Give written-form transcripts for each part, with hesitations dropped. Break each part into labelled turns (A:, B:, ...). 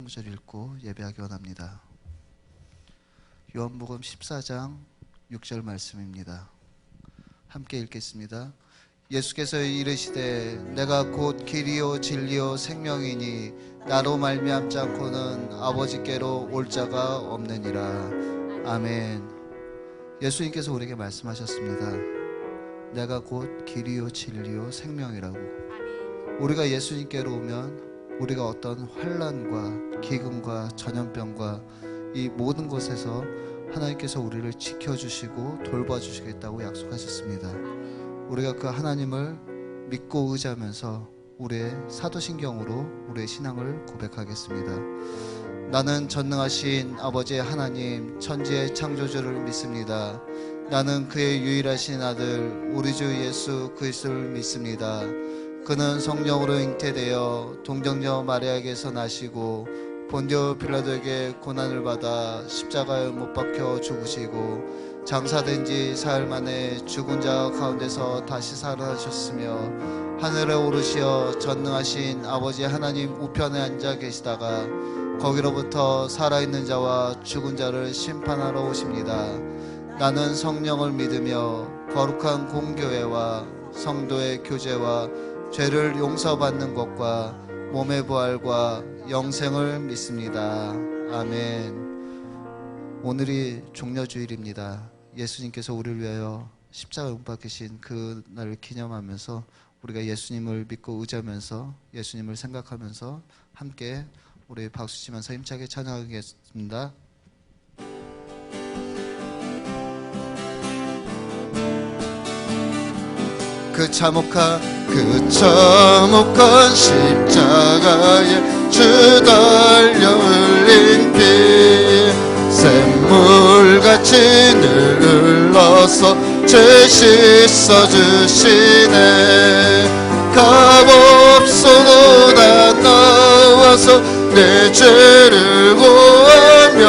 A: 구절 읽고 예배하기 원합니다. 요한복음 14장 6절 말씀입니다. 함께 읽겠습니다. 예수께서 이르시되 내가 곧 길이요 진리요 생명이니 나로 말미암지 않고는 아버지께로 올 자가 없느니라. 아멘. 예수님께서 우리에게 말씀하셨습니다. 내가 곧 길이요 진리요 생명이라고. 우리가 예수님께로 오면 우리가 어떤 환난과 기근과 전염병과 이 모든 것에서 하나님께서 우리를 지켜주시고 돌봐주시겠다고 약속하셨습니다. 우리가 그 하나님을 믿고 의지하면서 우리의 사도신경으로 우리의 신앙을 고백하겠습니다. 나는 전능하신 아버지의 하나님 천지의 창조주를 믿습니다. 나는 그의 유일하신 아들 우리 주 예수 그리스도를 믿습니다. 그는 성령으로 잉태되어 동정녀 마리아에게서 나시고 본디오 빌라도에게 고난을 받아 십자가에 못 박혀 죽으시고 장사된 지 사흘 만에 죽은 자 가운데서 다시 살아나셨으며 하늘에 오르시어 전능하신 아버지 하나님 우편에 앉아 계시다가 거기로부터 살아있는 자와 죽은 자를 심판하러 오십니다. 나는 성령을 믿으며 거룩한 공교회와 성도의 교제와 죄를 용서받는 것과 몸의 부활과 영생을 믿습니다. 아멘. 오늘이 종려주일입니다. 예수님께서 우리를 위하여 십자가에 못 박히신 그 날을 기념하면서 우리가 예수님을 믿고 의지하면서 예수님을 생각하면서 함께 우리 박수치면서 힘차게 찬양하겠습니다. 그 참혹한 십자가에 주 달려 흘린 피 샘물같이 늘 흘러서 죄 씻어주시네. 값없어도 다 나와서 내 죄를 고하며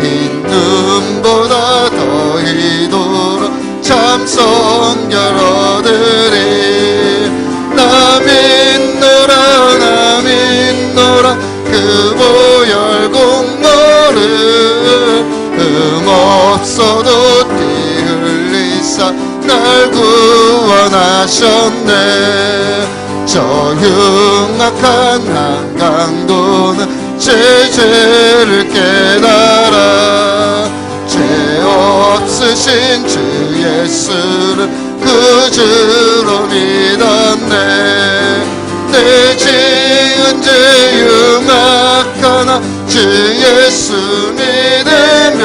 A: 흰 눈보다 더 이도록 참 성결 얻으리. 나 믿노라 그 보혈 공로를 흠없어도 피 흘리사 날 구원하셨네. 저 흉악한 한강도는 제 죄를 깨달아 죄 없으신 주 예수를 그 주로 믿었네. 내 지은 죄 흉악하나 주 예수 믿으며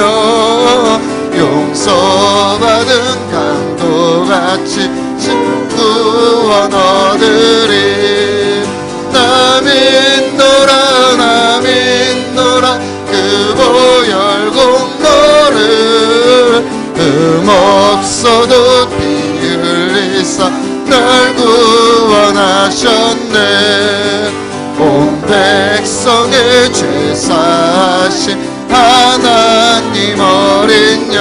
A: 용서받은 강도같이 구원 얻으리. 나 믿노라 그 보혈 공로를 흠없어도 피 흘리사 날 구원하셨네. 온 백성의 죄 사하신 하나님 어린 양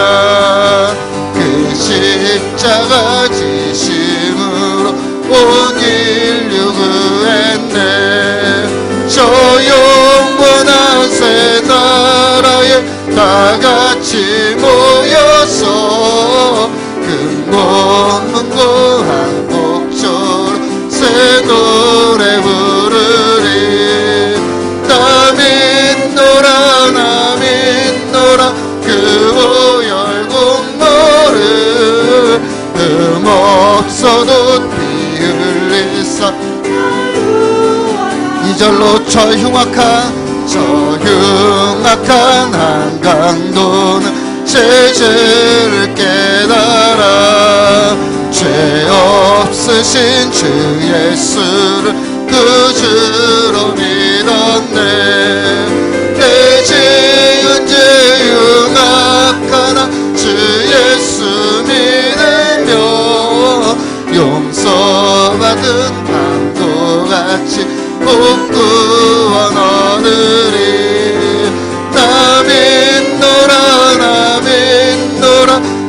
A: 그 십자가 지심으로 온 인류 구했네. 저 영원한 새 나라에 다 같이 모여서 금고문고한 곡조로 새 노래 부르리. 나 믿노라 그 보혈 공로를 흠없어도 피 흘리사. 이절로 저 흉악한 한강도는 제 죄를 깨달아 죄 없으신 주 예수를 그 주로 믿었네. 내 지은 죄 흉악하나 주 예수 믿으며 용서받은 강도같이 꼭 구원 얻으리. 나 믿노라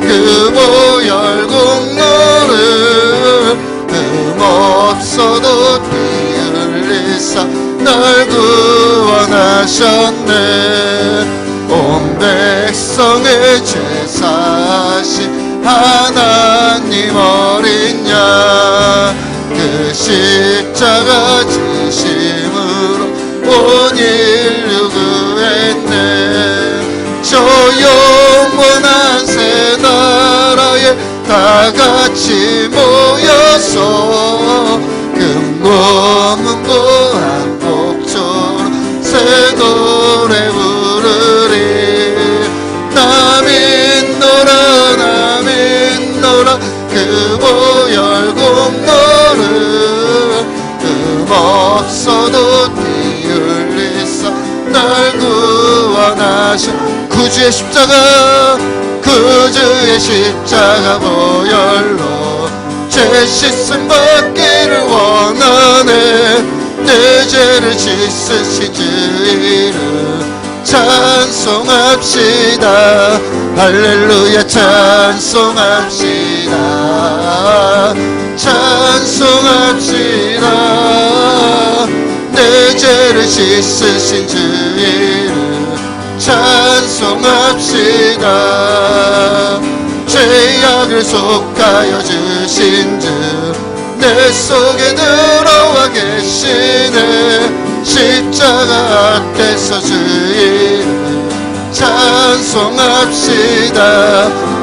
A: 그 보혈 공로를 흠없어도 피 흘리사 날 구원하셨네. 하셨네. 온 백성의 죄 사신 하나님 어린 양, 그 십자가 지심으로 온 인류 구했네. 저 영원한 새 나라에 다 같이 모여서 금고문고 한복처럼 새 노래 부르리. 나 믿노라 나 믿노라 그 보혈 공로를 흠없어도 피 흘리사 날 구원하신 구주의 십자가, 구주의 십자가 보혈로 죄 씻음 받기를 원하네. 내 죄를 씻으신 주 이름 찬송합시다. 할렐루야 찬송합시다. 찬송합시다. 내 죄를 씻으신 주 이름 찬송합시다. 죄악을 속하여 주신 주 내 속에 들어와 계시네. 십자가 앞에서 주 이름 찬송합시다.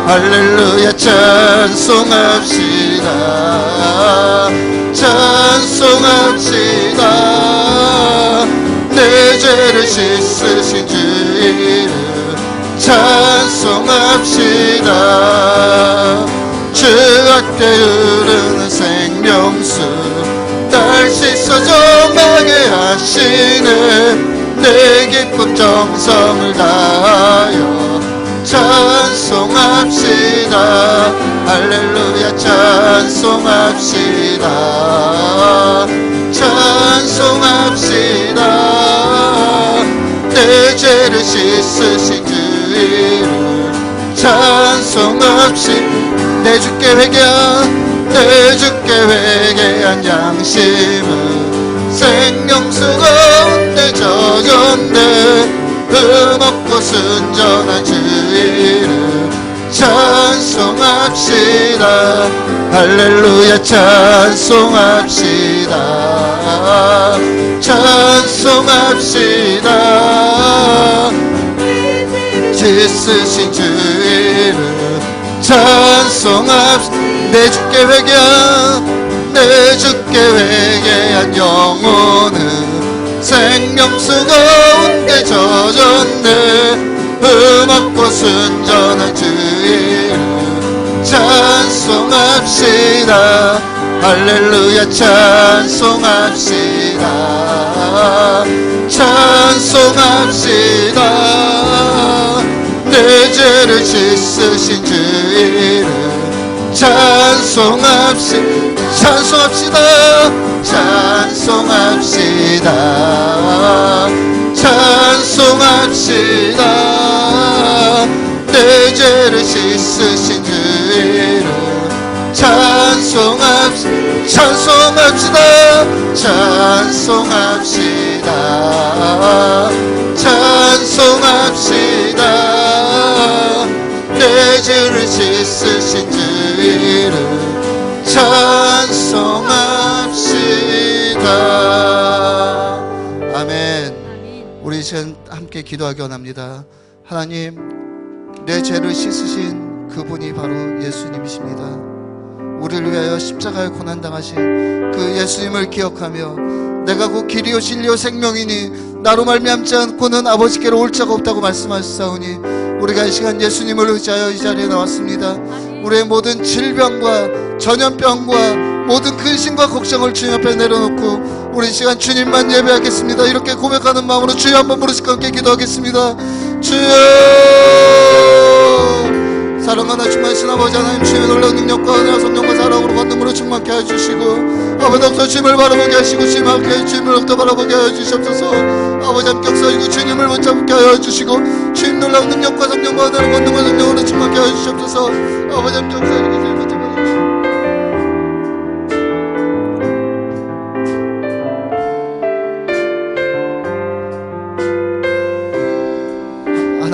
A: 할렐루야 찬송합시다. 찬송합시다. 내 죄를 씻으신 주 이름 찬송합시다. 죄악게 흐르는 생명수 날 씻어 정하게 하시네. 내 기쁨 정성을 다하여 찬송합시다. 할렐루야 찬송합시다. 찬송합시다. 내 죄를 씻으신 주 이름 찬송합시다. 내 주께 회개한 내 주께 회개한 양심은 생명수 가운데 젖었네. 흠없고 순전한 주 이름 찬송합시다. 할렐루야 찬송합시다. 찬송합시다. 씻으신 주 이름 찬송합시다. 내 주께 회개한 내 주께 회개한 영혼은 생명수 가운데 젖었네. 흠없고 순전한 주 이름 찬송합시다. 할렐루야 찬송합시다. 찬송합시다. 내 죄를 씻으신 주 이름 찬송합시다. 찬송합시다. 찬송합시다. 찬송합시다. 내 죄를 씻으신 주 이름 찬송합시다. 찬송합시다. 찬송합시다. 찬송합시다. 내 죄를 씻으신 주 이름 찬송합시다. 아멘. 우리 시간 함께 기도하기 원합니다. 하나님, 내 죄를 씻으신 그분이 바로 예수님이십니다. 우리를 위하여 십자가에 고난당하신 그 예수님을 기억하며 내가 곧 길이요 진리요 생명이니 나로 말미암지 않고는 아버지께로 올 자가 없다고 말씀하셨사오니 우리가 이 시간 예수님을 의지하여 이 자리에 나왔습니다. 우리의 모든 질병과 전염병과 모든 근심과 걱정을 주님 앞에 내려놓고 우리 이 시간 주님만 예배하겠습니다. 이렇게 고백하는 마음으로 주여 한번 부르시고 함께 기도하겠습니다. 주여, 사랑하나 충만하신 아버지 하나님, 주의 놀라운 능력과 은혜와 성령과 사랑으로 권능으로 충만케 해주시고 아버지 앞서 주님을 바라보게 하시고 주님 함께 주님을 없다 바라보게 하여 주시옵소서. 아버지 함께 역사하시고 주님을 붙잡게 하여 주시고 주님 놀라운 능력과 성령과 은혜와 권능과 성령으로 충만케 하여 주시옵소서. 아버지 함께 역사하시고 주님을 붙잡게 하여 주시고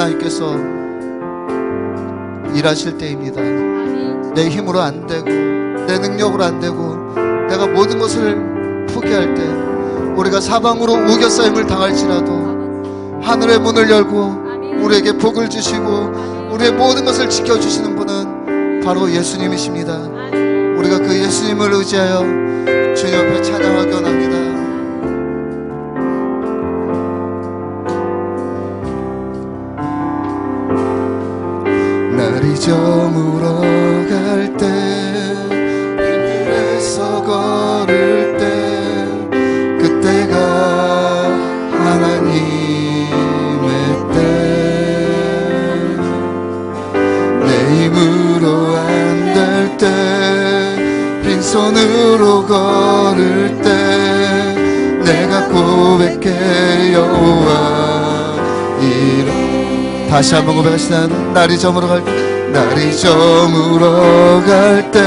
A: 하나님께서 일하실 때입니다. 내 힘으로 안 되고 내 능력으로 안 되고 내가 모든 것을 포기할 때 우리가 사방으로 우겨싸임을 당할지라도 하늘의 문을 열고 우리에게 복을 주시고 우리의 모든 것을 지켜주시는 분은 바로 예수님이십니다. 우리가 그 예수님을 의지하여 주님 앞에 찬양하기 원합니다. 날이 저물어 갈 때 길에서 걸을 때 그때가 하나님의 때 내 힘으로 안 될 때 빈손으로 걸을 때 내가 고백해 여호와 이름 다시 한번 고백하시다. 날이 저물어 갈 때 날이 저물어 갈 때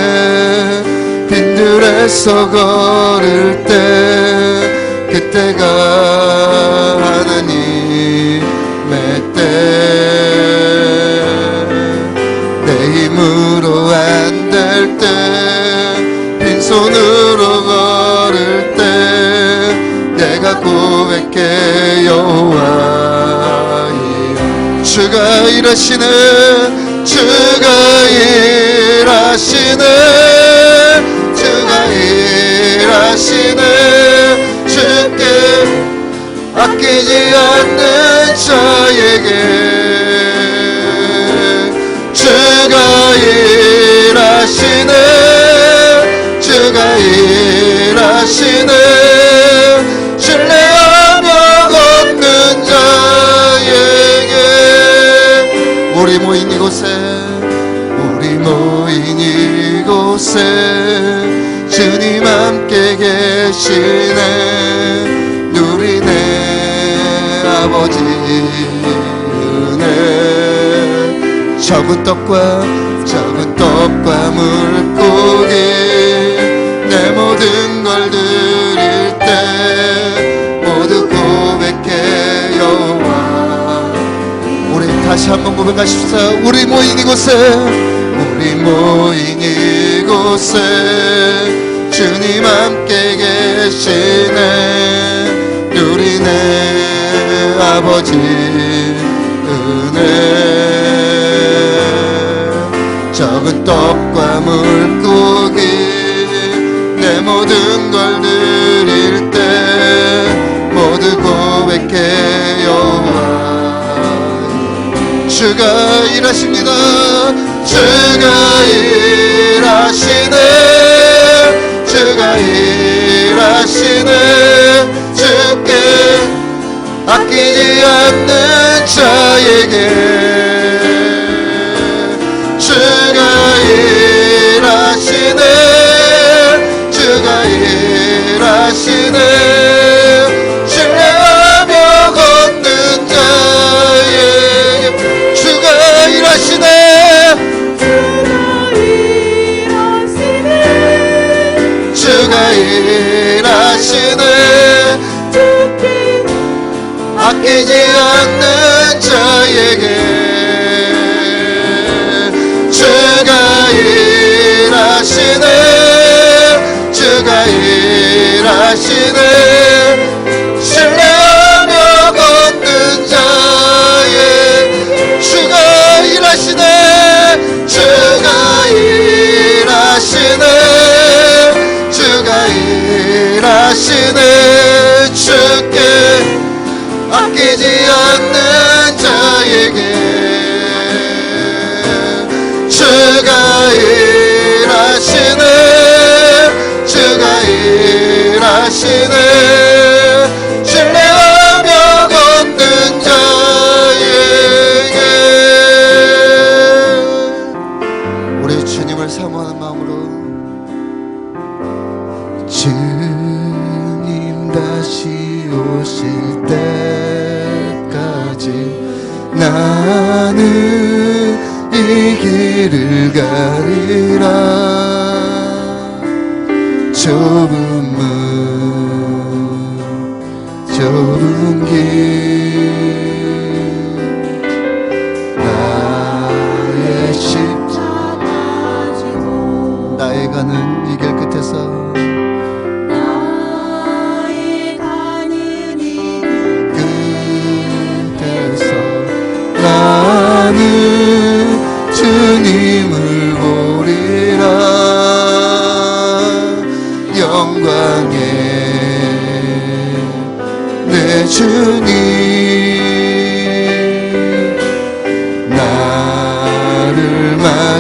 A: 빈들에서 걸을 때 그때가 하나님의 때 내 힘으로 안 될 때 빈손으로 걸을 때 내가 고백해 여호와 주가 일하시네 주가 일하시네 주가 일하시네 주께 아끼지 않는 자에게 주가 일하시네 주가 일하시네 신뢰하며 걷는 자에게 우리 모인 이곳에 주님 함께 계시네 누리네 아버지 은혜 적은 떡과 물고기 내 모든 걸 드릴 때 모두 고백해 여호와 우리 다시 한번 고백하십시다. 우리 모인 이곳에 주님 함께 계시네 누리네 아버지 은혜 적은 떡과 물고기 내 모든 걸 드릴 때 모두 고백해 여호와 주가 일하십니다. 주가 일하시네 주가 일하시네 주께 아끼지 않는 자에게 주가 일하시네 주가 일하시네 신뢰하며 걷는 자에게 주가 일하시네 주가 일하시네 아끼지 않는 자에게 주가 일하시네 주가 일하시네 신뢰하며 걷는 자에게 주가 일하시네 주가 일하시네 주가 일하시네 주께 아끼지 않는 자에게 주가 일하시네 주가 일하시네 신뢰하며 걷는 자에게 우리 주님을 사모하는 마음으로 주님 다시 오실 때까지 나는 이 길을 가리라 좁은 길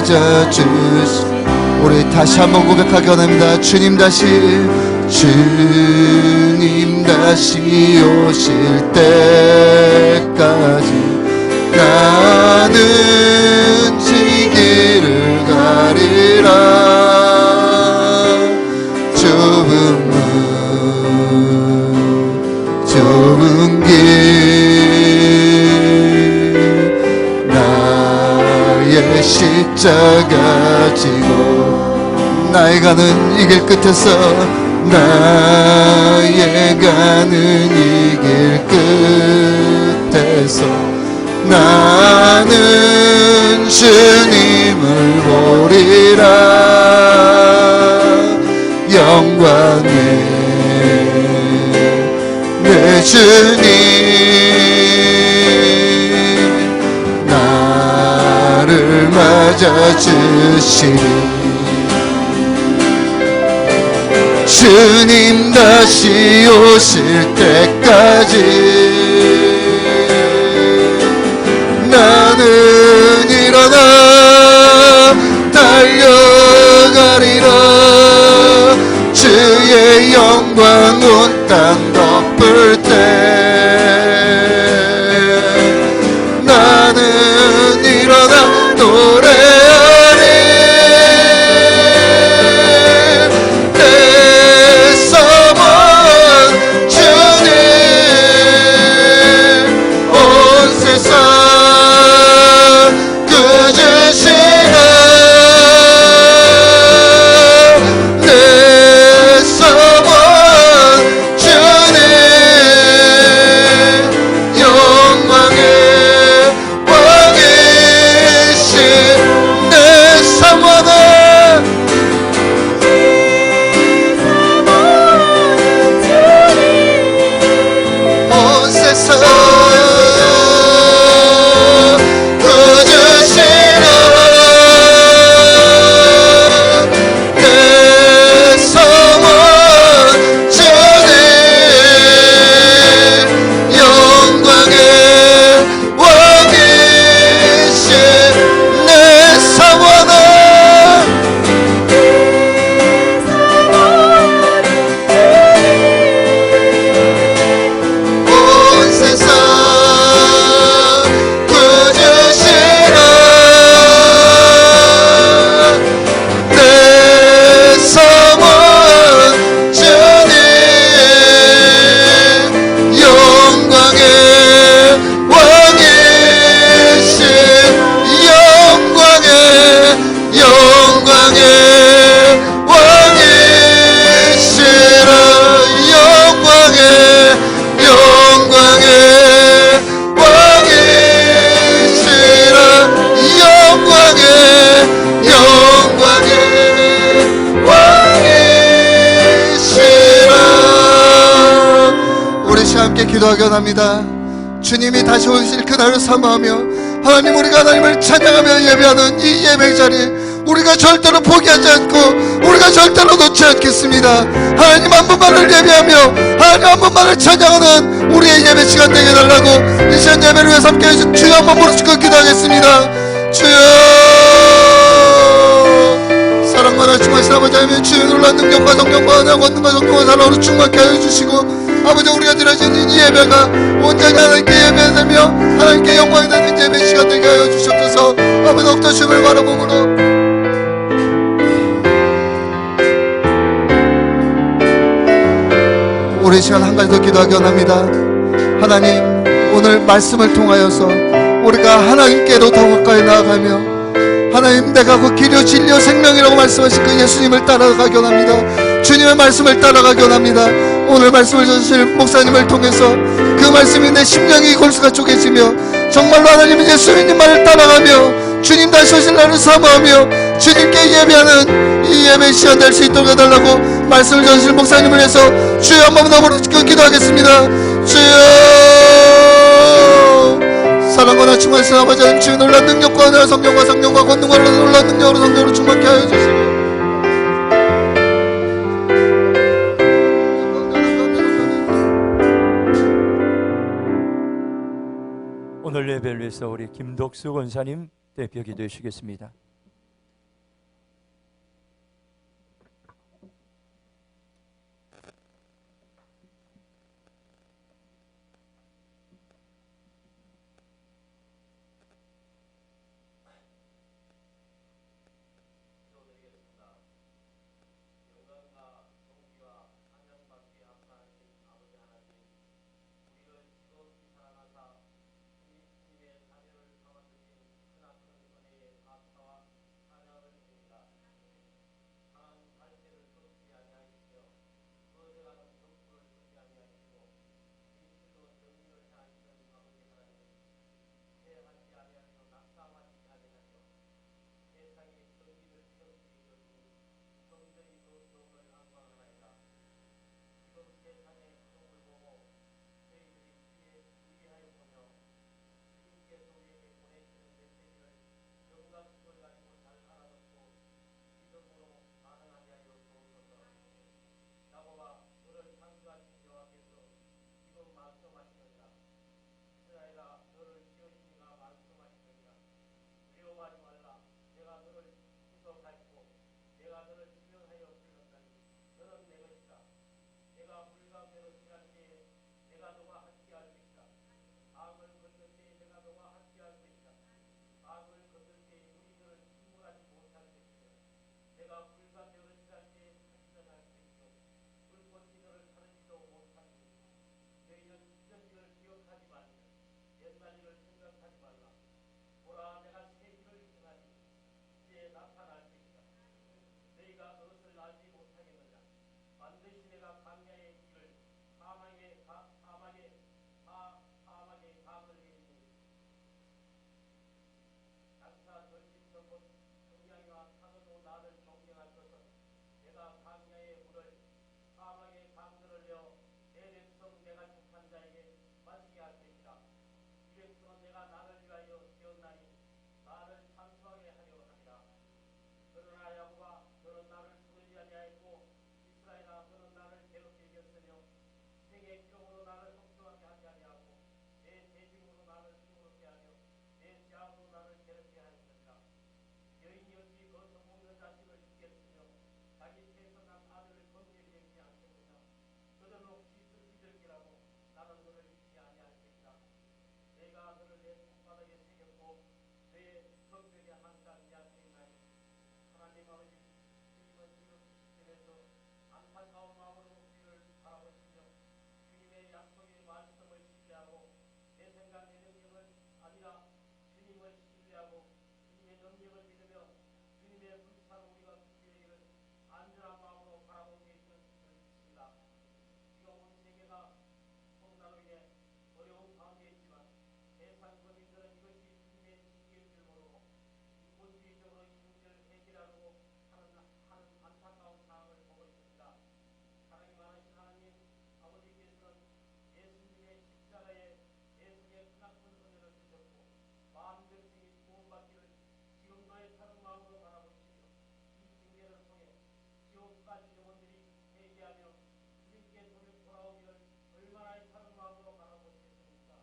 A: 맞아주시. 우리 다시 한번 고백하기 원합니다. 주님 다시 오실 때까지 나는 지 길을 가리라. 좁은 길 나의 십자가 지고 나의 가는 이 길 끝에서 나의 가는 이 길 끝에서 나는 주님을 보리라. 영광의 내 주님 나를 맞아주시리. 주님 다시 오실 때까지 나는 일어나 달려가리라. 주의 영광 온 땅 덮을 때 나는 일어나 노래하리. 내 소원 주님 온 세상 꾸짖으시라. 내 소원 주님 영광의 왕이신 내 사모는 온 세상 꾸짖으시라. 내 소원 주님 영광의 왕이신 내 사모는 온 세상 꾸짖으시라. 내 소원 주님 영광의 왕이신 영광의 왕이시라. 영광의 왕이시라. 영광의 왕이시라. 우리 시간 함께 기도하기 원합니다. 주님이 다시 오실 그날을 사모하며 하나님, 우리가 하나님을 찬양하며 예배하는 이 예배 자리 우리가 절대로 포기하지 않고 우리가 절대로 놓지 않겠습니다. 하나님 한 분만을 예배하며 하나님 한 분만을 찬양하는 우리의 예배 시간 되게 해달라고 이 시간 예배를 위해서 함께 해주신 주여 한번 부르시고 기도하겠습니다. 주여 사랑과 날씨마신 아버지 하나님, 주의 놀란 능력과 성령과 은혜와 권능과 성령과 사랑으로 충만케 하여 주시고 아버지, 우리가 드려진 이 예배가 온전히 하나님께 예배되며 하나님께 영광이 되는 예배 시간 되게 하여 주시옵소서. 아버지, 더욱더 주님을 바라봄으로 우리 시간 한 가지 더 기도하기 원합니다. 하나님, 오늘 말씀을 통하여서 우리가 하나님께로 더 가까이 나아가며 하나님, 내가 그 길이요 진리요 생명이라고 말씀하신 그 예수님을 따라가기 원합니다. 주님의 말씀을 따라가기 원합니다. 오늘 말씀을 전하실 목사님을 통해서 그 말씀이 내 심령이 골수가 쪼개지며 정말로 하나님 예수님 말을 따라가며 주님 다시 오실 날을 사모하며 주님께 예배하는 이 예배 시간 될 수 있도록 해달라고 말씀을 전하실 목사님을 위해서 주여 한번 더 부르짖고 기도하겠습니다. 주여 사랑과 충만하신 아버지 하나님, 주의 놀란 능력과 은혜와 성령과 권능과 놀란 능력으로 성령으로 충만케 하여 주시고
B: 오늘 예배를 위해서 우리 김덕수 권사님 대표 기도해 주시겠습니다. 수많은 영혼들이 회개하며 주님께 돌아오기를 얼마나 애타는 마음으로 바라고 있겠습니까?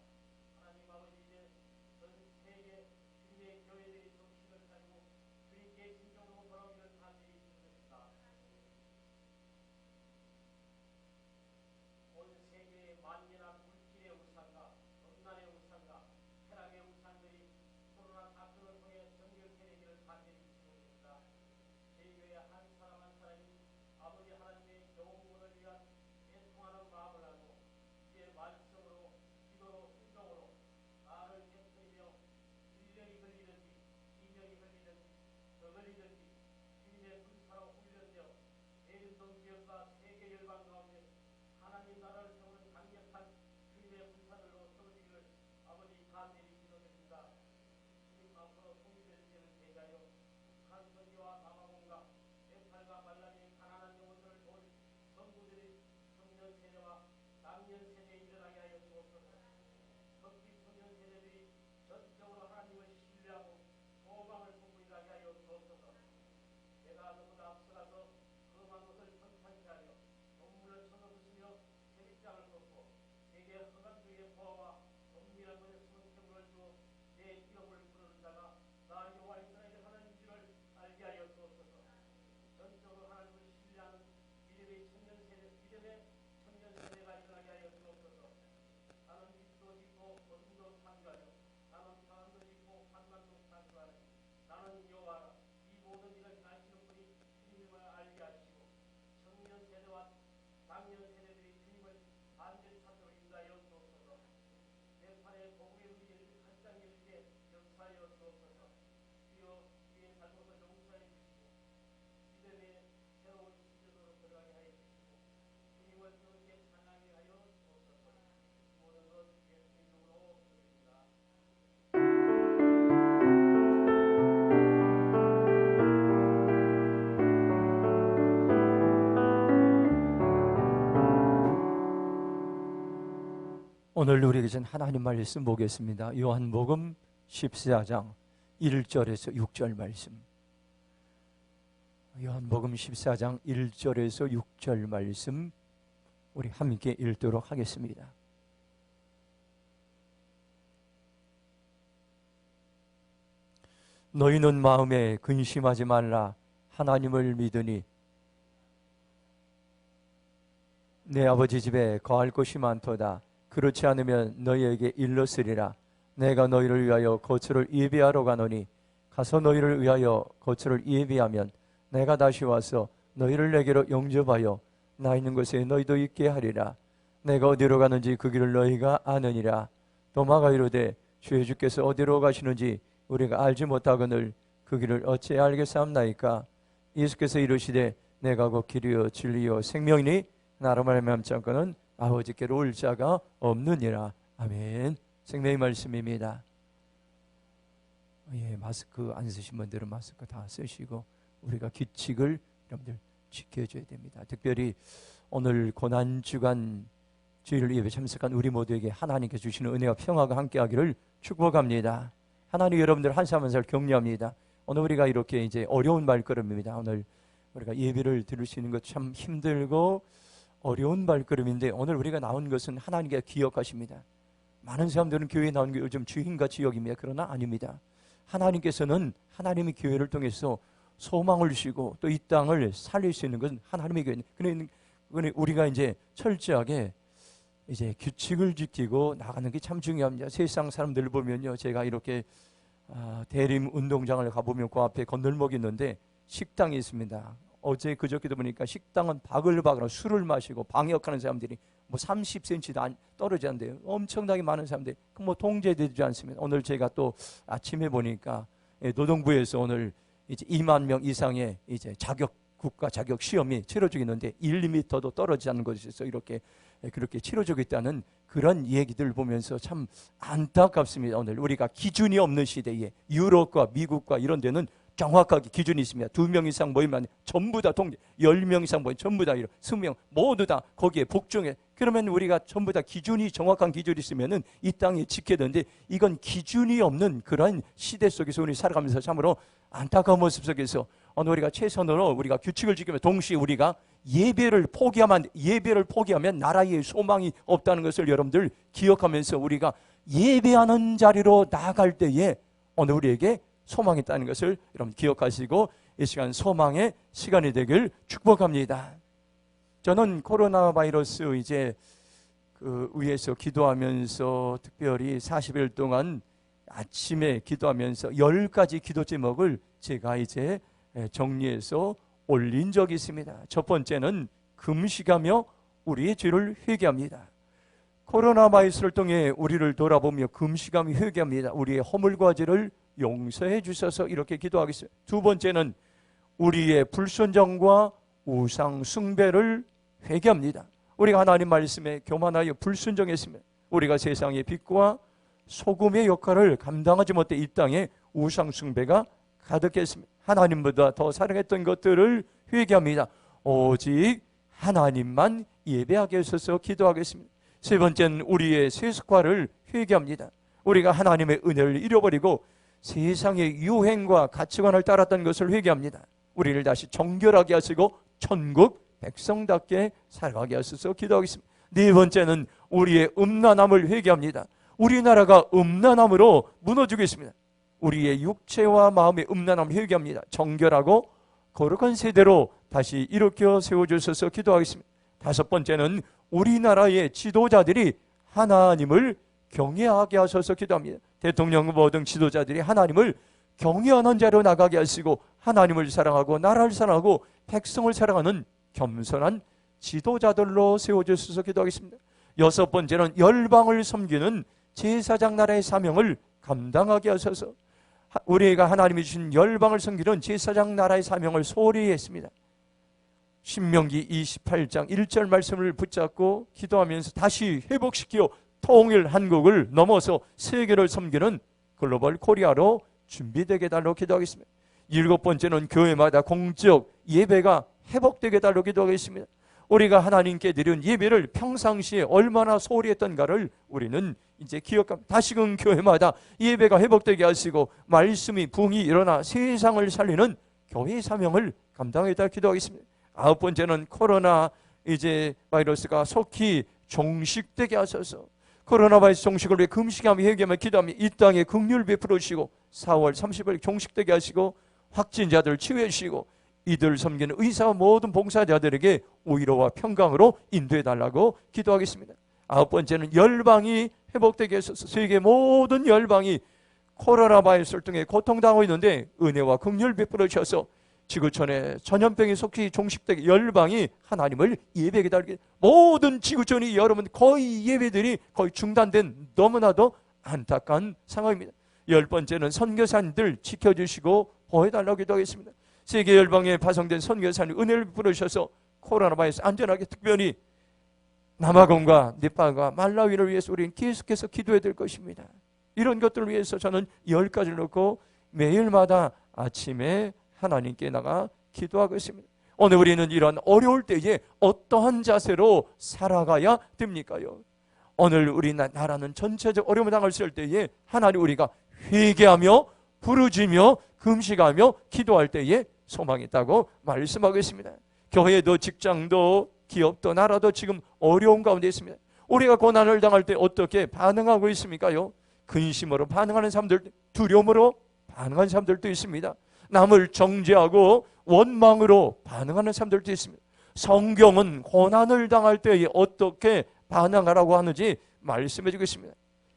B: 하나님 아버지, 이제 전 세계 주님의 교회들이 정신을 차리고 주님께 진정으로 돌아오기를 간절히 기도드립니다. 온 세계에 만연한 물질의 우상과 음란의 우상과 쾌락의 우상들이 코로나 사건을 통해 정결되기를 간절히 기도드립니다. 저희 교회 한 사람 한 사람이 아버지 하나님의 영혼을 위한 애통하는 마음을 하고 주의 말씀으로 기도로 순종으로 나를 깨뜨리며 1년이 걸리든지 2년이 걸리든지 더 걸리든지 주님의 불사로 훈련되어 대운동 지역과 세계 열방 가운데 하나님 나라를 세우는 강력한 주님의 불사들로 세워지기를 아버지 간절히 기도드립니다. 주님 앞으로 통일될 때를 대하여 북한 선지와 남아공과 네팔과 말라리의 가난한 영혼들을 도울 성부들의 청년 세대와 남년 세대에 일어나게 하여 주옵소서. 특히 청년 세대들이 전적으로 하나님을 신뢰하고 소망을 품고 일하게 하여 주옵소서. 내가 너보다 앞서가서 험한 것을 평탄케 하여 동물을 쳐넣으시며 세리장을 걷고 내게 허간 중의 보화와 은밀한 것에 숨은 태물을 주어 내 이름을 부르는 자가 나 여호와 이스라엘의 하나님인 줄을 알게 하여 주옵소서. 전적으로 하나님을 신뢰하는 믿음의 청년 세대가 일어나게 하여 주옵소서. 나는 빛도 짓고 어둠도 창조하여 나는 평안도 짓고 환난도 창조하니 나는 여호와라. 이 모든 일을 하시는 분이 주님을 알게 하시고 청년 세대와 장년 세대들이 주님을 반드시 찾도록 인도하여 주옵소서. 네팔의 복음의 의미를 가장 열리게 역사하여 주옵소서. 주여 우리의 잘못을 용서해 주시고 믿음의 새로운 시대로 들어가게 하여 주시고 주님을 뜨겁게 찬양하게 하여 주옵소서. 모든 것 예수님 이름으로 드립니다.
C: 오늘 우리에게 준 하나님 말씀 보겠습니다. 요한복음 14장 1절에서 6절 말씀. 요한복음 14장 1절에서 6절 말씀 우리 함께 읽도록 하겠습니다. 너희는 마음에 근심하지 말라. 하나님을 믿으니 내 아버지 집에 거할 곳이 많도다. 그렇지 않으면 너희에게 일렀으리라. 내가 너희를 위하여 거처를 예비하러 가노니 가서 너희를 위하여 거처를 예비하면 내가 다시 와서 너희를 내게로 영접하여 나 있는 곳에 너희도 있게 하리라. 내가 어디로 가는지 그 길을 너희가 아느니라. 도마가 이르되 주의 주께서 어디로 가시는지 우리가 알지 못하거늘 그 길을 어찌 알겠사옵나이까. 예수께서 이르시되 내가 곧 길이요 진리요 생명이니 나로 말미암지 않고는 아버지께로 올 자가 없느니라. 아멘. 생명의 말씀입니다. 예, 마스크 안 쓰신 분들은 마스크 다 쓰시고 우리가 규칙을 여러분들 지켜줘야 됩니다. 특별히 오늘 고난주간 주일 예배 참석한 우리 모두에게 하나님께 주시는 은혜와 평화가 함께하기를 축복합니다. 하나님 여러분들 한 사람 한 사람 격려합니다. 오늘 우리가 이렇게 이제 어려운 발걸음입니다. 오늘 우리가 예배를 들을 수 있는 것 참 힘들고 어려운 발걸음인데 오늘 우리가 나온 것은 하나님께 기억하십니다. 많은 사람들은 교회에 나온 게 요즘 주인같이 여깁니다. 그러나 아닙니다. 하나님께서는 하나님의 교회를 통해서 소망을 주시고 또 이 땅을 살릴 수 있는 것은 하나님의 교회. 그런데 우리가 이제 철저하게 이제 규칙을 지키고 나가는 게 참 중요합니다. 세상 사람들 보면요, 제가 이렇게 대림 운동장을 가보면 그 앞에 건널목이 있는데 식당이 있습니다. 어제 그저께도 보니까 식당은 바글바글 술을 마시고 방역하는 사람들이 뭐 30cm도 떨어지지 않는데요. 엄청나게 많은 사람들이 뭐 통제되지 않습니다. 오늘 제가 또 아침에 보니까 노동부에서 오늘 이제 2만 명 이상의 이제 국가 자격 시험이 치러지고 있는데 1m도 떨어지지 않는 곳에서 이렇게 그렇게 치러지고 있다는 그런 얘기들 보면서 참 안타깝습니다. 오늘 우리가 기준이 없는 시대에 유럽과 미국과 이런 데는 정확하게 기준이 있습니다. 2명 이상 모이면 전부 다 통제, 10명 이상 모이면 전부 다 20명 모두 다 거기에 복종해. 그러면 우리가 전부 다 기준이 정확한 기준이 있으면은 이 땅에 지켜야 되는데 이건 기준이 없는 그런 시대 속에서 우리 살아가면서 참으로 안타까운 모습 속에서 오늘 우리가 최선으로 우리가 규칙을 지키며 동시에 우리가 예배를 포기하면 나라의 소망이 없다는 것을 여러분들 기억하면서 우리가 예배하는 자리로 나아갈 때에 오늘 우리에게 소망이 있다는 것을 여러분 기억하시고 이 시간 소망의 시간이 되길 축복합니다. 저는 코로나 바이러스 이제 위에서 기도하면서 특별히 40일 동안 아침에 기도하면서 10가지 기도 제목을 제가 이제 정리해서 올린 적이 있습니다. 첫 번째는 금식하며 우리의 죄를 회개합니다. 코로나 바이러스를 통해 우리를 돌아보며 금식하며 회개합니다. 우리의 허물과 죄를 용서해 주셔서 이렇게 기도하겠습니다. 두 번째는 우리의 불순종과 우상 숭배를 회개합니다. 우리가 하나님 말씀에 교만하여 불순종했으면 우리가 세상의 빛과 소금의 역할을 감당하지 못해 이 땅에 우상 숭배가 가득했습니다. 하나님보다 더 사랑했던 것들을 회개합니다. 오직 하나님만 예배하게 하셔서 기도하겠습니다. 세 번째는 우리의 세속화를 회개합니다. 우리가 하나님의 은혜를 잃어버리고 세상의 유행과 가치관을 따랐던 것을 회개합니다. 우리를 다시 정결하게 하시고 천국 백성답게 살아가게 하셔서 기도하겠습니다. 네 번째는 우리의 음란함을 회개합니다. 우리나라가 음란함으로 무너지고 있습니다. 우리의 육체와 마음의 음란함을 회개합니다. 정결하고 거룩한 세대로 다시 일으켜 세워주셔서 기도하겠습니다. 다섯 번째는 우리나라의 지도자들이 하나님을 경외하게 하셔서 기도합니다. 대통령 후보 등 지도자들이 하나님을 경외하는 자로 나가게 하시고 하나님을 사랑하고 나라를 사랑하고 백성을 사랑하는 겸손한 지도자들로 세워주셔서 기도하겠습니다. 여섯 번째는 열방을 섬기는 제사장 나라의 사명을 감당하게 하셔서 우리가 하나님이 주신 열방을 섬기는 제사장 나라의 사명을 소홀히 했습니다. 신명기 28장 1절 말씀을 붙잡고 기도하면서 다시 회복시키어 통일 한국을 넘어서 세계를 섬기는 글로벌 코리아로 준비되게 달라고 기도하겠습니다. 일곱 번째는 교회마다 공적 예배가 회복되게 달라고 기도하겠습니다. 우리가 하나님께 드린 예배를 평상시에 얼마나 소홀히 했던가를 우리는 이제 기억합니다. 다시금 교회마다 예배가 회복되게 하시고 말씀이 붕이 일어나 세상을 살리는 교회의 사명을 감당하겠다 기도하겠습니다. 아홉 번째는 코로나 이제 바이러스가 속히 종식되게 하셔서 코로나 바이러스 종식을 위해 금식하며 회개하며 기도하며 이 땅에 긍휼 베풀어 주시고 4월 30일 종식되게 하시고 확진자들 치유해 주시고 이들 섬기는 의사와 모든 봉사자들에게 오히려와 평강으로 인도해 달라고 기도하겠습니다. 아홉 번째는 열방이 회복되게 해서 세계 모든 열방이 코로나 바이러스를 통해 고통당하고 있는데 은혜와 긍휼 베풀어 주셔서 지구촌에 전염병이 속히 종식되게 열방이 하나님을 예배하게 달게 모든 지구촌이 여러분 거의 예배들이 거의 중단된 너무나도 안타까운 상황입니다. 열 번째는 선교사님들 지켜주시고 보호해달라고 기도하겠습니다. 세계 열방에 파송된 선교사님 은혜를 베풀어 주셔서 코로나 바이러스 안전하게 특별히 남아공과 네팔과 말라위를 위해서 우리는 계속해서 기도해야 될 것입니다. 이런 것들을 위해서 저는 10가지를 놓고 매일마다 아침에 하나님께 나가 기도하고 있습니다. 오늘 우리는 이런 어려울 때에 어떠한 자세로 살아가야 됩니까요? 오늘 우리 나라는 전체적 어려움을 당했을 때에 하나님 우리가 회개하며 부르짖으며 금식하며 기도할 때에 소망이 있다고 말씀하고 있습니다. 교회도 직장도 기업도 나라도 지금 어려운 가운데 있습니다. 우리가 고난을 당할 때 어떻게 반응하고 있습니까요? 근심으로 반응하는 사람들, 두려움으로 반응하는 사람들도 있습니다. 남을 정죄하고 원망으로 반응하는 사람들도 있습니다. 성경은 고난을 당할 때에 어떻게 반응하라고 하는지 말씀해 주고 있습니다.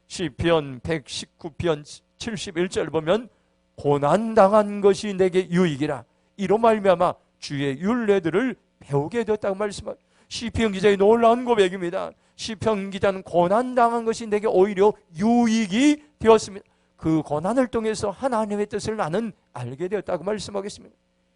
C: 시편 119편 71절 보면 고난당한 것이 내게 유익이라 이로 말미암아 주의 율례들을 배우게 되었다고 말씀합니다. 시편 기자의 놀라운 고백입니다. 시편 기자는 고난당한 것이 내게 오히려 유익이 되었습니다. 그 고난을 통해서 하나님의 뜻을 나는 알게 되었다고 말씀하겠습니다.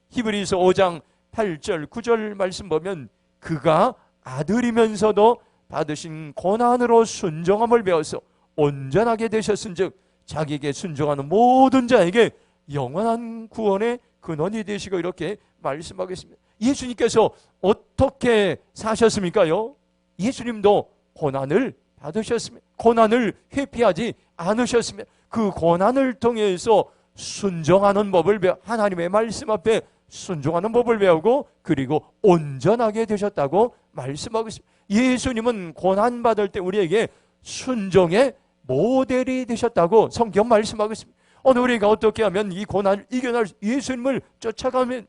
C: 히브리서 5장 8절 9절 말씀 보면 그가 아들이면서도 받으신 고난으로 순종함을 배워서 온전하게 되셨은즉 자기에게 순종하는 모든 자에게 영원한 구원의 근원이 되시고 이렇게 말씀하겠습니다. 예수님께서 어떻게 사셨습니까요? 예수님도 고난을 받으셨습니다. 고난을 회피하지 않으셨습니다. 그 고난을 통해서 순종하는 법을 하나님의 말씀 앞에 순종하는 법을 배우고 그리고 온전하게 되셨다고 말씀하고 있습니다. 예수님은 고난받을 때 우리에게 순종의 모델이 되셨다고 성경 말씀하고 있습니다. 오늘 우리가 어떻게 하면 이 고난을 이겨낼 예수님을 쫓아가면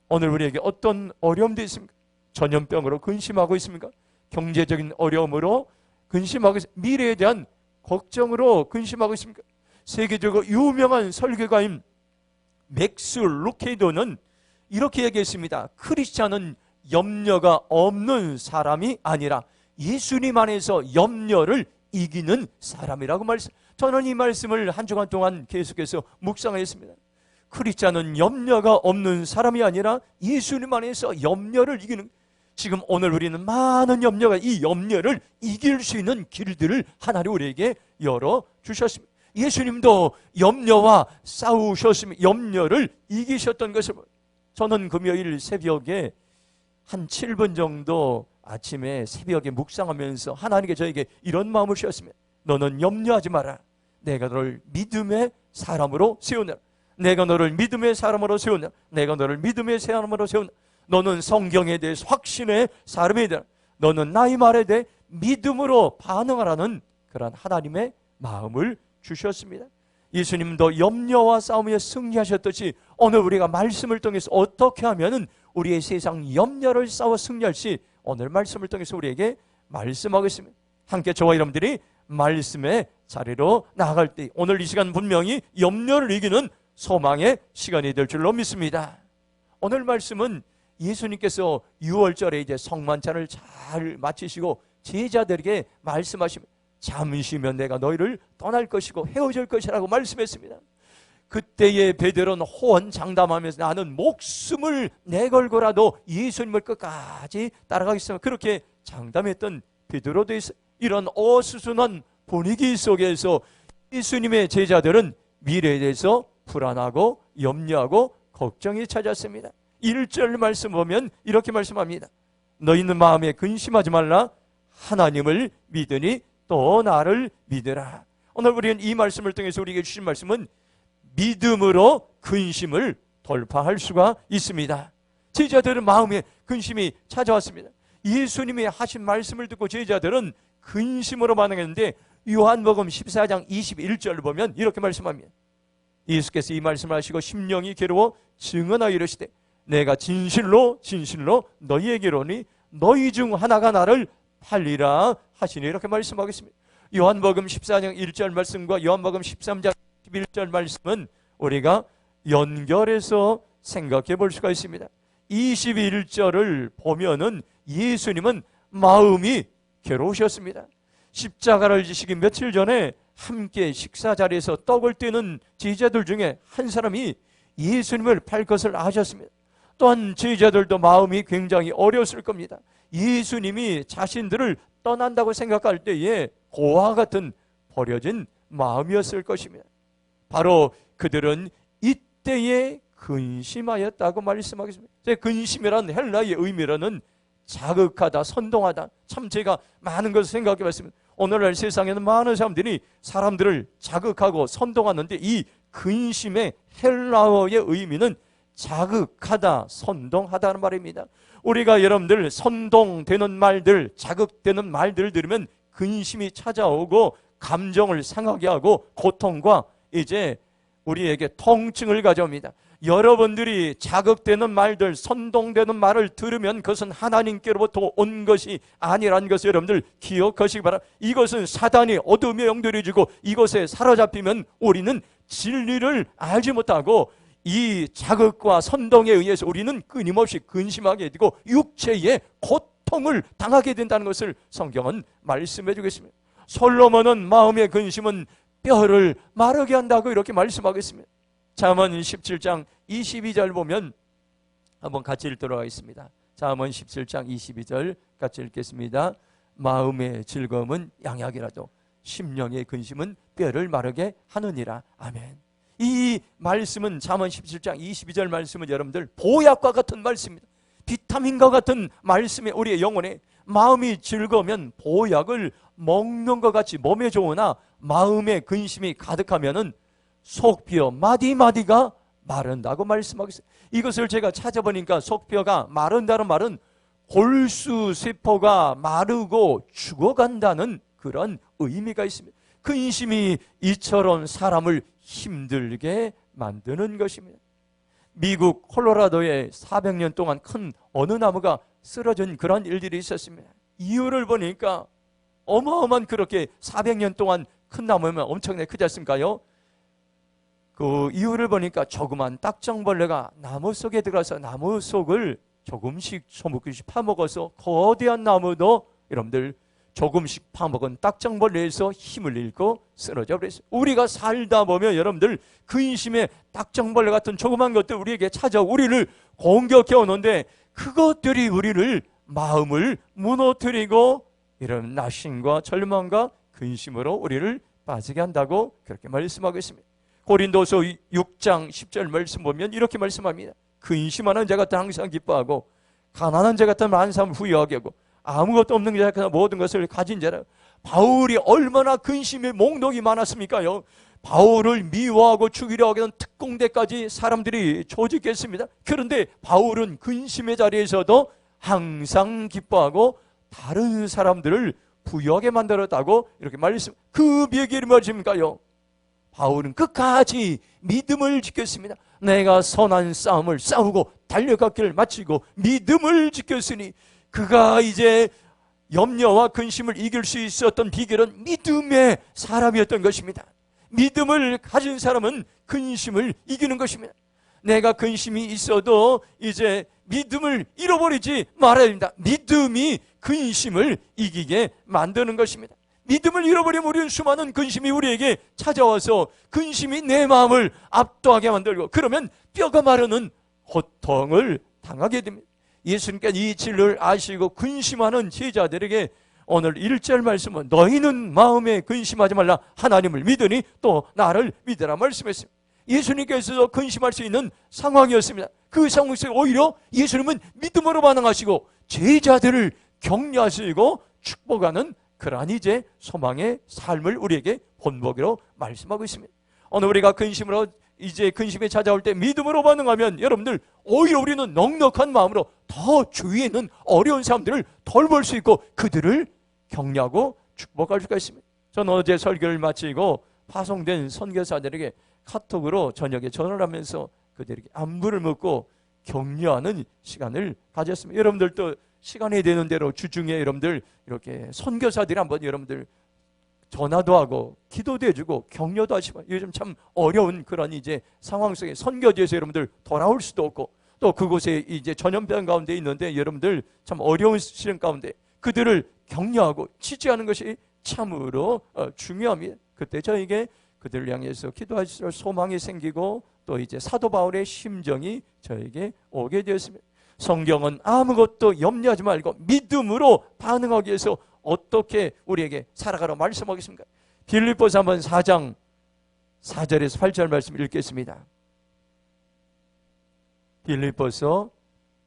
C: 오늘 우리에게 어떤 어려움도 있습니까? 전염병으로 근심하고 있습니까? 경제적인 어려움으로 근심하고 있습니까? 미래에 대한 걱정으로 근심하고 있습니까? 세계적으로 유명한 설교가인 맥스 루케이도는 이렇게 얘기했습니다. 크리스찬은 염려가 없는 사람이 아니라 예수님 안에서 염려를 이기는 사람이라고 말씀. 저는 이 말씀을 한 주간 동안 계속해서 묵상했습니다. 크리스찬은 염려가 없는 사람이 아니라 예수님 안에서 염려를 이기는. 지금 오늘 우리는 많은 염려가 이 염려를 이길 수 있는 길들을 하나님 우리에게 열어주셨습니다. 예수님도 염려와 싸우셨으며 염려를 이기셨던 것을 저는 금요일 새벽에 한 7분 정도 아침에 새벽에 묵상하면서 하나님께 저에게 이런 마음을 주셨습니다. 너는 염려하지 마라. 내가 너를 믿음의 사람으로 세우냐. 내가 너를 믿음의 사람으로 세우냐. 내가 너를 믿음의 사람으로 세우냐. 너는 성경에 대해 확신의 사람이 되라. 너는 나의 말에 대해 믿음으로 반응하라는 그런 하나님의 마음을 주셨습니다. 예수님도 염려와 싸움에 승리하셨듯이 오늘 우리가 말씀을 통해서 어떻게 하면 우리의 세상 염려를 싸워 승리할지 오늘 말씀을 통해서 우리에게 말씀하겠습니다. 함께 저와 여러분들이 말씀의 자리로 나아갈 때 오늘 이 시간 분명히 염려를 이기는 소망의 시간이 될 줄로 믿습니다. 오늘 말씀은 예수님께서 6월절에 이제 성만찬을 잘 마치시고 제자들에게 말씀하시면 잠시면 내가 너희를 떠날 것이고 헤어질 것이라고 말씀했습니다. 그때의 베드로는 호언장담하면서 나는 목숨을 내걸고라도 예수님을 끝까지 따라가겠습니다. 그렇게 장담했던 베드로도 있어요. 이런 어수선한 분위기 속에서 예수님의 제자들은 미래에 대해서 불안하고 염려하고 걱정이 찾았습니다. 1절 말씀 보면 이렇게 말씀합니다. 너희는 마음에 근심하지 말라. 하나님을 믿으니 또 나를 믿으라. 오늘 우리는 이 말씀을 통해서 우리에게 주신 말씀은 믿음으로 근심을 돌파할 수가 있습니다. 제자들은 마음에 근심이 찾아왔습니다. 예수님이 하신 말씀을 듣고 제자들은 근심으로 반응했는데 요한복음 14장 21절을 보면 이렇게 말씀합니다. 예수께서 이 말씀을 하시고 심령이 괴로워 증언하여 이르시되 내가 진실로 너희에게로니 너희 중 하나가 나를 팔리라 하시니 이렇게 말씀하겠습니다. 요한복음 14장 1절 말씀과 요한복음 13장 11절 말씀은 우리가 연결해서 생각해 볼 수가 있습니다. 21절을 보면은 예수님은 마음이 괴로우셨습니다. 십자가를 지시기 며칠 전에 함께 식사 자리에서 떡을 떼는 제자들 중에 한 사람이 예수님을 팔 것을 아셨습니다. 또한 제자들도 마음이 굉장히 어려웠을 겁니다. 예수님이 자신들을 떠난다고 생각할 때에 고와 같은 버려진 마음이었을 것입니다. 바로 그들은 이때에 근심하였다고 말씀하겠습니다. 근심이란 헬라의 의미로는 자극하다, 선동하다. 참 제가 많은 것을 생각해 봤습니다. 오늘날 세상에는 많은 사람들이 사람들을 자극하고 선동하는데 이 근심의 헬라어의 의미는 자극하다, 선동하다는 말입니다. 우리가 여러분들 선동되는 말들, 자극되는 말들을 들으면 근심이 찾아오고 감정을 상하게 하고 고통과 이제 우리에게 통증을 가져옵니다. 여러분들이 자극되는 말들, 선동되는 말을 들으면 그것은 하나님께로부터 온 것이 아니라는 것을 여러분들 기억하시기 바랍니다. 이것은 사단이 어둠의 영들이 주고 이것에 사로잡히면 우리는 진리를 알지 못하고 이 자극과 선동에 의해서 우리는 끊임없이 근심하게 되고 육체의 고통을 당하게 된다는 것을 성경은 말씀해 주겠습니다. 솔로몬은 마음의 근심은 뼈를 마르게 한다고 이렇게 말씀하겠습니다. 잠언 17장 22절 보면 한번 같이 읽도록 하겠습니다. 잠언 17장 22절 같이 읽겠습니다. 마음의 즐거움은 양약이라도 심령의 근심은 뼈를 마르게 하느니라. 아멘. 이 말씀은 잠언 17장 22절 말씀은 여러분들 보약과 같은 말씀입니다. 비타민과 같은 말씀에 우리의 영혼에 마음이 즐거우면 보약을 먹는 것 같이 몸에 좋으나 마음의 근심이 가득하면은 속뼈 마디마디가 마른다고 말씀하겠어요. 이것을 제가 찾아보니까 속표가 마른다는 말은 골수 세포가 마르고 죽어간다는 그런 의미가 있습니다. 근심이 이처럼 사람을 힘들게 만드는 것입니다. 미국 콜로라도에 400년 동안 큰 어느 나무가 쓰러진 그런 일들이 있었습니다. 이유를 보니까 어마어마한 그렇게 400년 동안 큰 나무면 엄청나게 크지 않습니까요? 그 이유를 보니까 조그만 딱정벌레가 나무 속에 들어가서 나무 속을 조금씩 소목금씩 파먹어서 거대한 나무도 여러분들 조금씩 파먹은 딱정벌레에서 힘을 잃고 쓰러져 버렸어요. 우리가 살다 보면 여러분들 근심의 딱정벌레 같은 조그만 것들 우리에게 찾아 우리를 공격해 오는데 그것들이 우리를 마음을 무너뜨리고 이런 낙심과 절망과 근심으로 우리를 빠지게 한다고 그렇게 말씀하고 있습니다. 고린도서 6장 10절 말씀 보면 이렇게 말씀합니다. 근심하는 자 같은 항상 기뻐하고 가난한 자 같은 많은 사람을 후회하게 하고 아무것도 없는 자 같은 모든 것을 가진 자라. 바울이 얼마나 근심의 몽록이 많았습니까요? 바울을 미워하고 죽이려 하게 된 특공대까지 사람들이 조직했습니다. 그런데 바울은 근심의 자리에서도 항상 기뻐하고 다른 사람들을 부유하게 만들었다고 이렇게 말씀. 그 비결이 무엇입니까요? 바울은 끝까지 믿음을 지켰습니다. 내가 선한 싸움을 싸우고 달려갔기를 마치고 믿음을 지켰으니 그가 이제 염려와 근심을 이길 수 있었던 비결은 믿음의 사람이었던 것입니다. 믿음을 가진 사람은 근심을 이기는 것입니다. 내가 근심이 있어도 이제 믿음을 잃어버리지 말아야 됩니다. 믿음이 근심을 이기게 만드는 것입니다. 믿음을 잃어버리면 우리는 수많은 근심이 우리에게 찾아와서 근심이 내 마음을 압도하게 만들고 그러면 뼈가 마르는 고통을 당하게 됩니다. 예수님께서 이 진리를 아시고 근심하는 제자들에게 오늘 1절 말씀은 너희는 마음에 근심하지 말라 하나님을 믿으니 또 나를 믿으라 말씀했습니다. 예수님께서도 근심할 수 있는 상황이었습니다. 그 상황에서 오히려 예수님은 믿음으로 반응하시고 제자들을 격려하시고 축복하는 그러한 이제 소망의 삶을 우리에게 본보기로 말씀하고 있습니다. 오늘 우리가 근심으로 이제 근심이 찾아올 때 믿음으로 반응하면 여러분들 오히려 우리는 넉넉한 마음으로 더 주위에 있는 어려운 사람들을 돌볼 수 있고 그들을 격려하고 축복할 수가 있습니다. 저는 어제 설교를 마치고 파송된 선교사들에게 카톡으로 저녁에 전화를 하면서 그들에게 안부를 묻고 격려하는 시간을 가졌습니다. 여러분들도 시간이 되는 대로 주중에 여러분들 이렇게 선교사들이 한번 여러분들 전화도 하고 기도도 해주고 격려도 하시고 요즘 참 어려운 그런 이제 상황 속에 선교지에서 여러분들 돌아올 수도 없고 또 그곳에 이제 전염병 가운데 있는데 여러분들 참 어려운 시련 가운데 그들을 격려하고 지지하는 것이 참으로 중요합니다. 그때 저에게 그들을 향해서 기도하실 소망이 생기고 또 이제 사도 바울의 심정이 저에게 오게 되었습니다. 성경은 아무것도 염려하지 말고 믿음으로 반응하기 위해서 어떻게 우리에게 살아가라고 말씀하겠습니까? 빌립보서 한번 4장 4절에서 8절 말씀 읽겠습니다. 빌립보서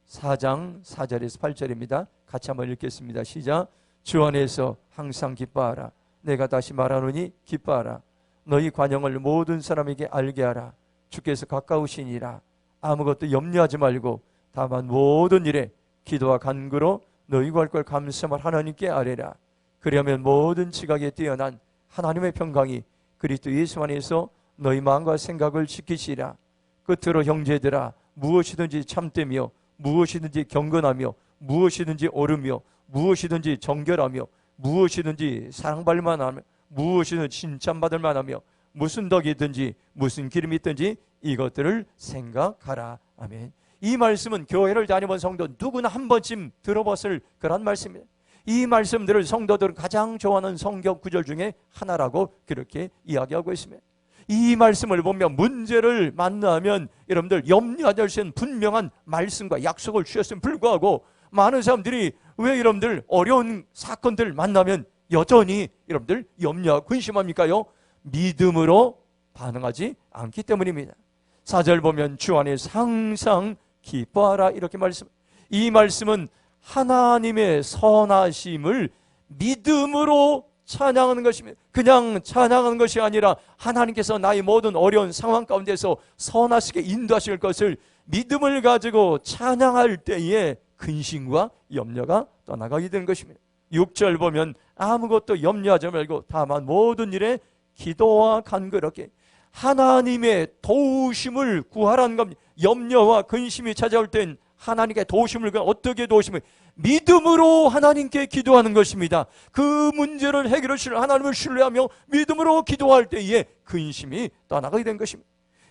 C: 4장 4절에서 8절입니다. 같이 한번 읽겠습니다. 시작. 주 안에서 항상 기뻐하라. 내가 다시 말하노니 기뻐하라. 너희 관용을 모든 사람에게 알게 하라. 주께서 가까우시니라. 아무것도 염려하지 말고 다만 모든 일에 기도와 간구로 너희 구할 걸 감사함을 하나님께 아뢰라. 그러면 모든 지각에 뛰어난 하나님의 평강이 그리스도 예수 안에서 너희 마음과 생각을 지키시라. 끝으로 형제들아 무엇이든지 참되며 무엇이든지 경건하며 무엇이든지 옳으며 무엇이든지 정결하며 무엇이든지 사랑받을 만하며 무엇이든지 칭찬받을 만하며 무슨 덕이든지 무슨 기름이 있든지 이것들을 생각하라. 아멘. 이 말씀은 교회를 다니본 성도 누구나 한 번쯤 들어봤을 그런 말씀입니다. 이 말씀들을 성도들은 가장 좋아하는 성경 구절 중에 하나라고 그렇게 이야기하고 있습니다. 이 말씀을 보면 문제를 만나면 여러분들 염려하지 수 있는 분명한 말씀과 약속을 주셨음에 불구하고 많은 사람들이 왜 여러분들 어려운 사건들 만나면 여전히 여러분들 염려하고 근심합니까요? 믿음으로 반응하지 않기 때문입니다. 4절 보면 주 안에서 항상 기뻐하라 이렇게 말씀. 이 말씀은 하나님의 선하심을 믿음으로 찬양하는 것입니다. 그냥 찬양하는 것이 아니라 하나님께서 나의 모든 어려운 상황 가운데서 선하시게 인도하실 것을 믿음을 가지고 찬양할 때에 근심과 염려가 떠나가게 되는 것입니다. 6절 보면 아무것도 염려하지 말고 다만 모든 일에 기도와 간구롭게 하나님의 도우심을 구하라는 겁니다. 염려와 근심이 찾아올 땐 하나님께 도우심을 어떻게 도우심을 믿음으로 하나님께 기도하는 것입니다. 그 문제를 해결하실 하나님을 신뢰하며 믿음으로 기도할 때에 근심이 떠나가게 된 것입니다.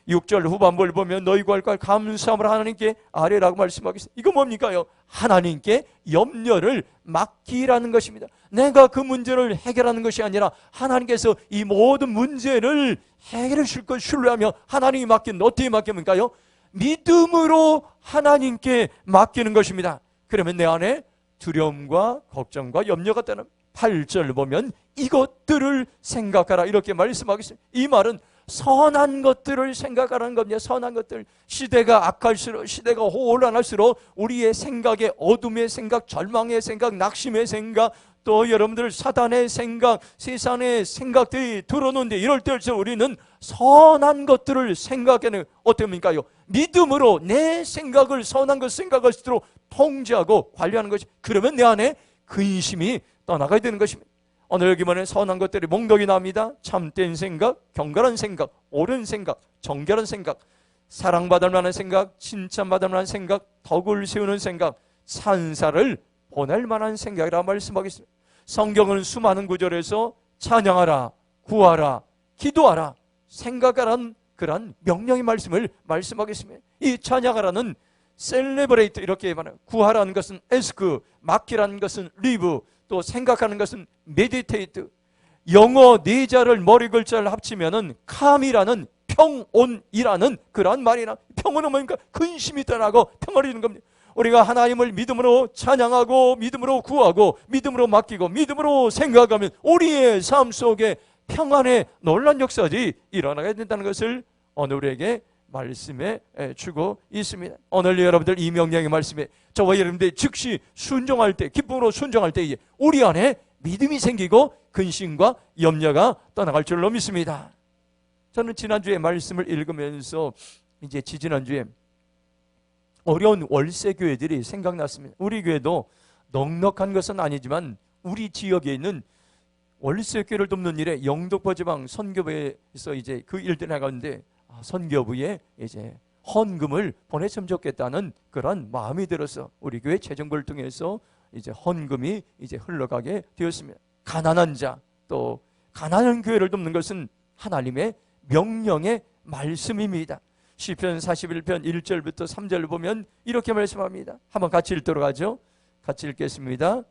C: 6절 후반부를 보면 너희 구할 걸 감사함으로 하나님께 아뢰라고 말씀하겠습니다. 이거 뭡니까요? 하나님께 염려를 맡기라는 것입니다. 내가 그 문제를 해결하는 것이 아니라 하나님께서 이 모든 문제를 해결해 줄 것 신뢰하며 하나님이 맡긴 어떻게 맡깁니까요? 믿음으로 하나님께 맡기는 것입니다. 그러면 내 안에 두려움과 걱정과 염려가 떠나 8절 보면 이것들을 생각하라 이렇게 말씀하겠습니다. 이 말은 선한 것들을 생각하라는 겁니다. 선한 것들. 시대가 악할수록 시대가 혼란할수록 우리의 생각에 어둠의 생각, 절망의 생각, 낙심의 생각 또 여러분들 사단의 생각, 세상의 생각들이 들어오는데 이럴 때일수록 우리는 선한 것들을 생각하는 어떻습니까요? 믿음으로 내 생각을 선한 것 생각할 수 있도록 통제하고 관리하는 것이 그러면 내 안에 근심이 떠나가야 되는 것입니다. 오늘 여기 보면 선한 것들이 몽독이 나옵니다. 참된 생각, 경건한 생각, 옳은 생각, 정결한 생각, 사랑받을 만한 생각, 칭찬받을 만한 생각, 덕을 세우는 생각, 찬사를 보낼 만한 생각이라 말씀하겠습니다. 성경은 수많은 구절에서 찬양하라, 구하라, 기도하라, 생각하라는 그러한 명령의 말씀을 말씀하겠습니다. 이 찬양하라는 셀레브레이트 이렇게 말해요. 구하라는 것은 에스크, 맡기라는 것은 리브, 또 생각하는 것은 메디테이트. 영어 네 자를 머리 글자를 합치면은 캄이라는 평온이라는 그러한 말이나 평온은 뭡니까? 근심이 떠나고 평안이 있는 겁니다. 우리가 하나님을 믿음으로 찬양하고 믿음으로 구하고 믿음으로 맡기고 믿음으로 생각하면 우리의 삶 속에 평안의 놀라운 역사들이 일어나게 된다는 것을 오늘 우리에게 말씀해 주고 있습니다. 오늘 여러분들 이 명령의 말씀에 저와 여러분들 즉시 순종할 때 기쁨으로 순종할 때에 우리 안에 믿음이 생기고 근심과 염려가 떠나갈 줄로 믿습니다. 저는 지난주에 말씀을 읽으면서 이제 지지난주에 어려운 월세 교회들이 생각났습니다. 우리 교회도 넉넉한 것은 아니지만 우리 지역에 있는 월세 교회를 돕는 일에 영등포 지방 선교부에서 이제 그 일들을 나가는데 선교부에 이제 헌금을 보냈으면 좋겠다는 그런 마음이 들어서 우리 교회 재정부를 통해서 이제 헌금이 이제 흘러가게 되었습니다. 가난한 자, 또 가난한 교회를 돕는 것은 하나님의 명령의 말씀입니다. 시편 41편 1절부터 3절을 보면 이렇게 말씀합니다. 한번 같이 읽도록 하죠. 같이 읽겠습니다.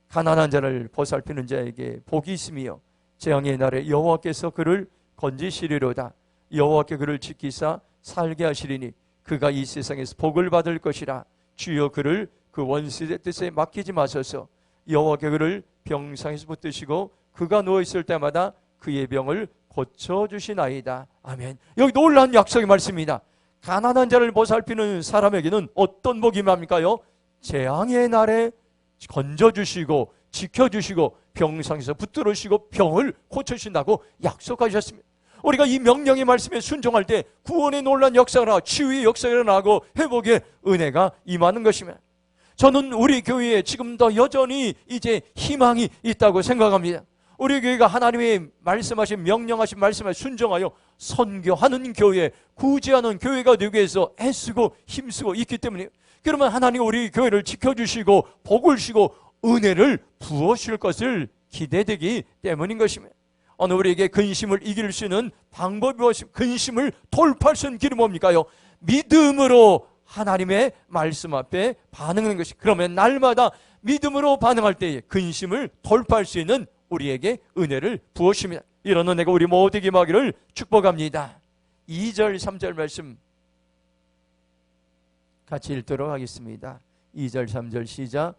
C: 가난한 자를 보살피는 자에게 복이 있으며 재앙의 날에 여호와께서 그를 건지시리로다. 여호와께 그를 지키사 살게 하시리니 그가 이 세상에서 복을 받을 것이라. 주여 그를 그 원수의 뜻에 맡기지 마소서. 여호와께 그를 병상에서 붙드시고 그가 누워있을 때마다 그의 병을 고쳐주시나이다. 아멘. 여기 놀라운 약속의 말씀입니다. 가난한 자를 보살피는 사람에게는 어떤 복이 임합니까요? 재앙의 날에 건져주시고 지켜주시고 병상에서 붙들으시고 병을 고쳐주신다고 약속하셨습니다. 우리가 이 명령의 말씀에 순종할 때 구원의 놀라운 역사가 나고 치유의 역사가 일어나고 회복의 은혜가 임하는 것입니다. 저는 우리 교회에 지금도 여전히 이제 희망이 있다고 생각합니다. 우리 교회가 하나님의 말씀하신 명령하신 말씀에 순종하여 선교하는 교회, 구제하는 교회가 되기 위해서 애쓰고 힘쓰고 있기 때문에 그러면 하나님 우리 교회를 지켜주시고 복을 주시고 은혜를 부어주실 것을 기대되기 때문인 것입니다. 오늘 우리에게 근심을 이길 수 있는 방법이 무엇입니까? 근심을 돌파할 수 있는 길은 뭡니까요? 믿음으로 하나님의 말씀 앞에 반응하는 것이. 그러면 날마다 믿음으로 반응할 때에 근심을 돌파할 수 있는 우리에게 은혜를 부어주십니다. 이런 은혜가 우리 모두에게 임하기를 축복합니다. 2절 3절 말씀 같이 읽도록 하겠습니다. 2절 3절 시작.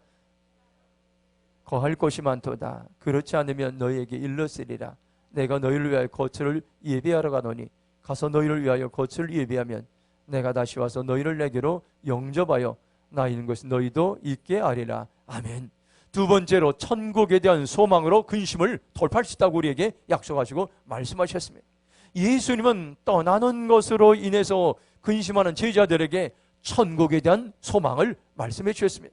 C: 거할 곳이 많도다. 그렇지 않으면 너희에게 일렀으리라. 내가 너희를 위하여 거처를 예비하러 가노니 가서 너희를 위하여 거처를 예비하면 내가 다시 와서 너희를 내게로 영접하여 나 있는 곳에 너희도 있게 하리라. 아멘. 두 번째로 천국에 대한 소망으로 근심을 돌파할 수 있다고 우리에게 약속하시고 말씀하셨습니다. 예수님은 떠나는 것으로 인해서 근심하는 제자들에게 천국에 대한 소망을 말씀해 주셨습니다.